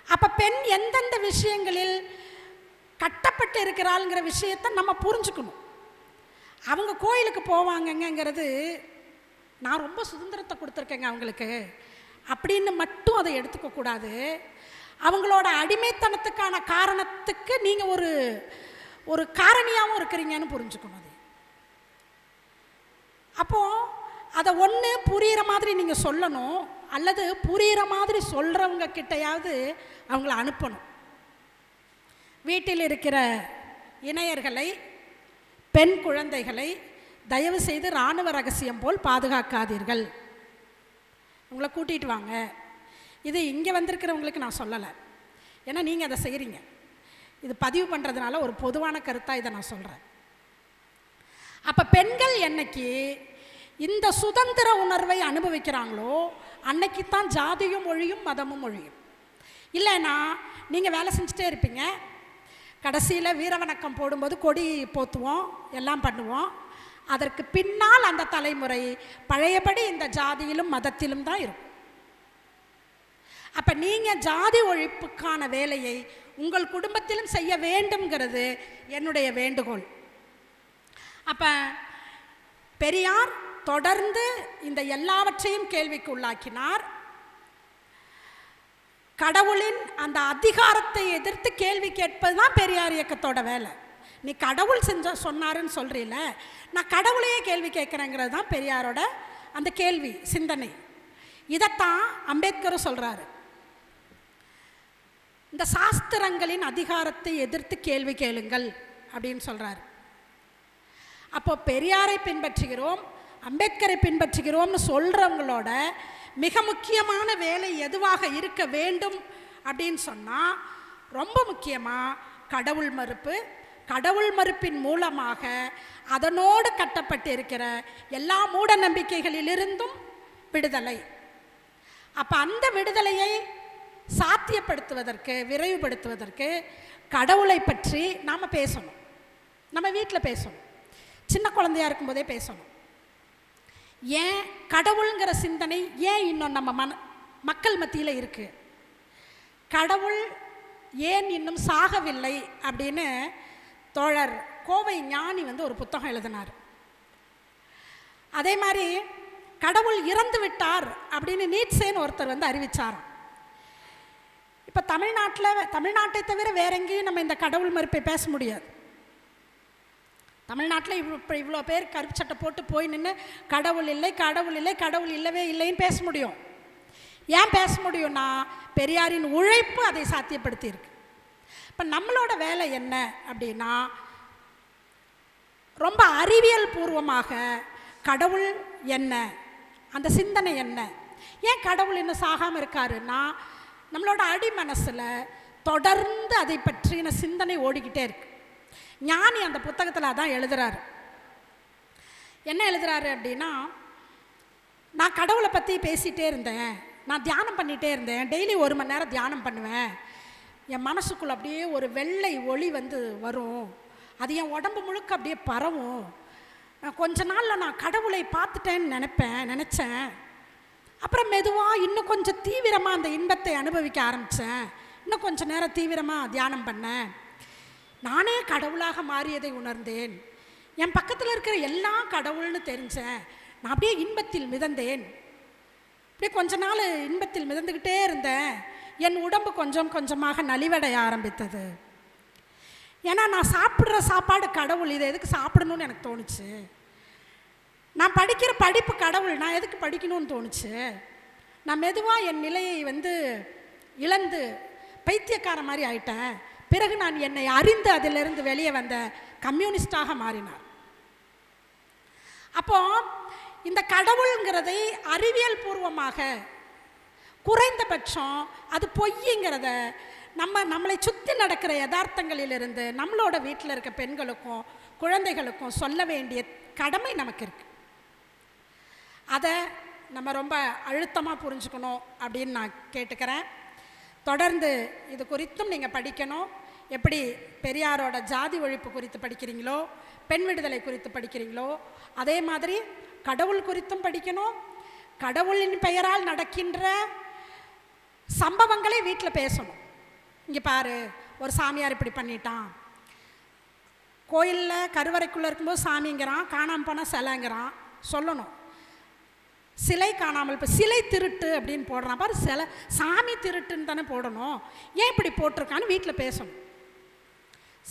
அப்போ பெண் எந்தெந்த விஷயங்களில் கட்டப்பட்டு இருக்கிறாளுங்கிற விஷயத்தை நம்ம புரிஞ்சுக்கணும். அவங்க கோயிலுக்கு போவாங்கங்கிறது, நான் ரொம்ப சுதந்திரத்தை கொடுத்துருக்கேங்க அவங்களுக்கு அப்படின்னு மட்டும் அதை எடுத்துக்கக்கூடாது. அவங்களோட அடிமைத்தனத்துக்கான காரணத்துக்கு நீங்கள் ஒரு காரணியாகவும் இருக்கிறீங்கன்னு புரிஞ்சுக்கணும். அது அப்போது அதை ஒன்று புரிகிற மாதிரி நீங்கள் சொல்லணும், அல்லது புரிகிற மாதிரி சொல்கிறவங்க கிட்டையாவது அவங்கள அனுப்பணும். வீட்டில் இருக்கிற இணையர்களை, பெண் குழந்தைகளை தயவு செய்து இராணுவ ரகசியம் போல் பாதுகாக்காதீர்கள். உங்களை கூட்டிகிட்டு வாங்க. இது இங்கே வந்திருக்கிறவங்களுக்கு நான் சொல்லலை, ஏன்னா நீங்கள் அதை செய்கிறீங்க. இது பதிவு பண்ணுறதுனால ஒரு பொதுவான கருத்தாக இதை நான் சொல்கிறேன். அப்போ பெண்கள் என்னைக்கு இந்த சுதந்திர உணர்வை அனுபவிக்கிறாங்களோ அன்னைக்கு தான் ஜாதியும் ஒழியும், மதமும் ஒழியும். இல்லைன்னா நீங்கள் வேலை செஞ்சுட்டே இருப்பீங்க, கடைசியில் வீரவணக்கம் போடும்போது கொடி போத்துவோம், எல்லாம் பண்ணுவோம். அதற்கு பின்னால் அந்த தலைமுறை பழையபடி இந்த ஜாதியிலும் மதத்திலும் தான் இருக்கும். அப்போ நீங்கள் ஜாதி ஒழிப்புக்கான வேலையை உங்கள் குடும்பத்திலும் செய்ய வேண்டும்ங்கிறது என்னுடைய வேண்டுகோள். அப்போ பெரியார் தொடர்ந்து இந்த எல்லாவற்றையும் கேள்விக்கு உள்ளாக்கினார். கடவுளின் அந்த அதிகாரத்தை எதிர்த்து கேள்வி கேட்பது தான் பெரியார் இயக்கத்தோட வேலை. நீ கடவுள் சொன்னாருன்னு சொல்றீல, நான் கடவுளையே கேள்வி கேட்குறேங்கிறது தான் பெரியாரோட அந்த கேள்வி சிந்தனை. இதைத்தான் அம்பேத்கரும் சொல்கிறாரு. இந்த சாஸ்திரங்களின் அதிகாரத்தை எதிர்த்து கேள்வி கேளுங்கள் அப்படின்னு சொல்கிறாரு. அப்போ பெரியாரை பின்பற்றுகிறோம், அம்பேத்கரை பின்பற்றுகிறோம்னு சொல்கிறவங்களோட மிக முக்கியமான வேலை எதுவாக இருக்க வேண்டும் அப்படின்னு சொன்னால், ரொம்ப முக்கியமாக கடவுள் மறுப்பு, கடவுள் மறுப்பின் மூலமாக அதனோடு கட்டப்பட்டு இருக்கிற எல்லா மூட நம்பிக்கைகளிலிருந்தும் விடுதலை. அப்போ அந்த விடுதலையை சாத்தியப்படுத்துவதற்கு, விரைவுபடுத்துவதற்கு கடவுளை பற்றி நாம் பேசணும். நம்ம வீட்டில் பேசணும், சின்ன குழந்தையாக இருக்கும்போதே பேசணும். ஏன் கடவுளுங்கிற சிந்தனை ஏன் இன்னும் நம்ம மக்கள் மத்தியில் இருக்குது? கடவுள் ஏன் இன்னும் சாகவில்லை அப்படின்னு தோழர் கோவை ஞானி ஒரு புத்தகம் எழுதினார். அதே மாதிரி கடவுள் இறந்து விட்டார் அப்படின்னு நீட்சேன்னு ஒருத்தர் அறிவிச்சாராம். இப்போ தமிழ்நாட்டை தவிர வேற எங்கேயும் நம்ம இந்த கடவுள் மறுப்பை பேச முடியாது. தமிழ்நாட்டில் இவ்வளோ பேர் கருப்பு சட்டை போட்டு போய் நின்று கடவுள் இல்லை, கடவுள் இல்லை, கடவுள் இல்லவே இல்லைன்னு பேச முடியும். ஏன் பேச முடியும்னா பெரியாரின் உழைப்பு அதை சாத்தியப்படுத்தி இருக்கு. இப்போ நம்மளோட வேலை என்ன அப்படின்னா, ரொம்ப அறிவியல் பூர்வமாக கடவுள் என்ன, அந்த சிந்தனை என்ன, ஏன் கடவுள் இன்னும் சாகாமல் இருக்காருன்னா நம்மளோட அடி மனசில் தொடர்ந்து அதை பற்றின சிந்தனை ஓடிக்கிட்டே இருக்கு. ஞானி அந்த புத்தகத்தில் அதான் எழுதுறாரு. என்ன எழுதுறாரு அப்படின்னா, நான் கடவுளை பற்றி பேசிகிட்டே இருந்தேன், நான் தியானம் பண்ணிகிட்டே இருந்தேன், டெய்லி 1 மணி நேரம் தியானம் பண்ணுவேன், என் மனசுக்குள்ள அப்படியே ஒரு வெள்ளை ஒளி வரும், அது என் உடம்பு முழுக்க அப்படியே பரவும். கொஞ்ச நாளில் நான் கடவுளை பார்த்துட்டேன்னு நினச்சேன். அப்புறம் மெதுவாக இன்னும் கொஞ்சம் தீவிரமாக அந்த இன்பத்தை அனுபவிக்க ஆரம்பித்தேன். இன்னும் கொஞ்சம் நேரம் தீவிரமாக தியானம் பண்ணேன். நானே கடவுளாக மாறியதை உணர்ந்தேன். என் பக்கத்தில் இருக்கிற எல்லாம் கடவுள்னு தெரிஞ்சேன். நான் அப்படியே இன்பத்தில் மிதந்தேன். அப்படியே கொஞ்ச நாள் இன்பத்தில் மிதந்துக்கிட்டே இருந்தேன். என் உடம்பு கொஞ்சம் கொஞ்சமாக நலிவடைய ஆரம்பித்தது. ஏன்னா நான் சாப்பிட்ற சாப்பாடு கடவுள், இதை எதுக்கு சாப்பிடணும்னு எனக்கு தோணுச்சு. நான் படிக்கிற படிப்பு கடவுள், நான் எதுக்கு படிக்கணும்னு தோணுச்சு. நான் மெதுவாக என் நிலையை இழந்து பைத்தியக்கார மாதிரி ஆயிட்டேன். பிறகு நான் என்னை அறிந்து அதிலிருந்து வெளியே வந்த கம்யூனிஸ்டாக மாறினார். அப்போ இந்த கடவுளுங்கிறதை அறிவியல் பூர்வமாக குறைந்தபட்சம் அது பொய்ங்கிறத நம்மளை சுற்றி நடக்கிற யதார்த்தங்களிலிருந்து நம்மளோட வீட்டில் இருக்க பெண்களுக்கும் குழந்தைகளுக்கும் சொல்ல வேண்டிய கடமை நமக்கு இருக்கு. அதை நம்ம ரொம்ப அழுத்தமாக புரிஞ்சுக்கணும் அப்படின்னு நான் கேட்டுக்கிறேன். தொடர்ந்து இது குறித்தும் நீங்கள் படிக்கணும். எப்படி பெரியாரோட ஜாதி ஒழிப்பு குறித்து படிக்கிறீங்களோ, பெண் விடுதலை குறித்து படிக்கிறீங்களோ, அதே மாதிரி கடவுள் குறித்தும் படிக்கணும். கடவுளின் பெயரால் நடக்கின்ற சம்பவங்களை வீட்டில் பேசணும். இங்கே பாரு, ஒரு சாமியார் இப்படி பண்ணிட்டான், கோயிலில் கருவறைக்குள்ளே இருக்கும்போது சாமிங்கிறான், காணாமல் போனால் சிலைங்கிறான் சொல்லணும். சிலை காணாமல், இப்போ சிலை திருட்டு அப்படின்னு போடுறான் பாரு, சிலை சாமி திருட்டுன்னு தானே போடணும், ஏன் இப்படி போட்டிருக்கான்னு வீட்டில் பேசணும்.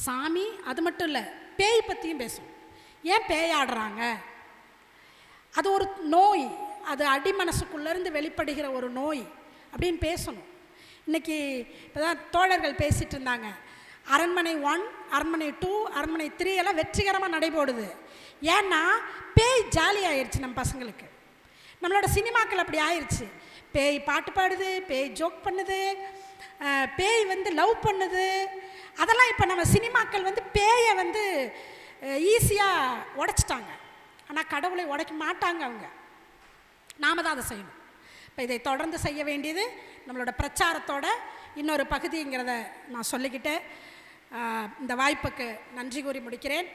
சாமி அது மட்டும் இல்லை, பேய் பற்றியும் பேசணும். ஏன் பேய் ஆடுறாங்க, அது ஒரு நோய், அது அடி மனசுக்குள்ளேருந்து வெளிப்படுகிற ஒரு நோய் அப்படின்னு பேசணும். இன்றைக்கி இப்போ தான் தோழர்கள் பேசிகிட்டு இருந்தாங்க, அரண்மனை 1, அரண்மனை 2, அரண்மனை 3 எல்லாம் வெற்றிகரமாக நடைபோடுது. ஏன்னா பேய் ஜாலி ஆயிடுச்சு நம்ம பசங்களுக்கு. நம்மளோட சினிமாக்கள் அப்படி ஆயிடுச்சு. பேய் பாட்டு பாடுது, பேய் ஜோக் பண்ணுது, பேய் லவ் பண்ணுது. அதெல்லாம் இப்போ நம்ம சினிமாக்கள் பேயை ஈஸியாக உடைச்சிட்டாங்க. ஆனால் கடவுளை உடைக்க மாட்டாங்க அவங்க. நாம் தான் அதை செய்யணும். இப்போ இதை தொடர்ந்து செய்ய வேண்டியது நம்மளோட பிரச்சாரத்தோட இன்னொரு பகுதிங்கிறத நான் சொல்லிக்கிட்டு இந்த வாய்ப்புக்கு நன்றி கூறி முடிக்கிறேன்.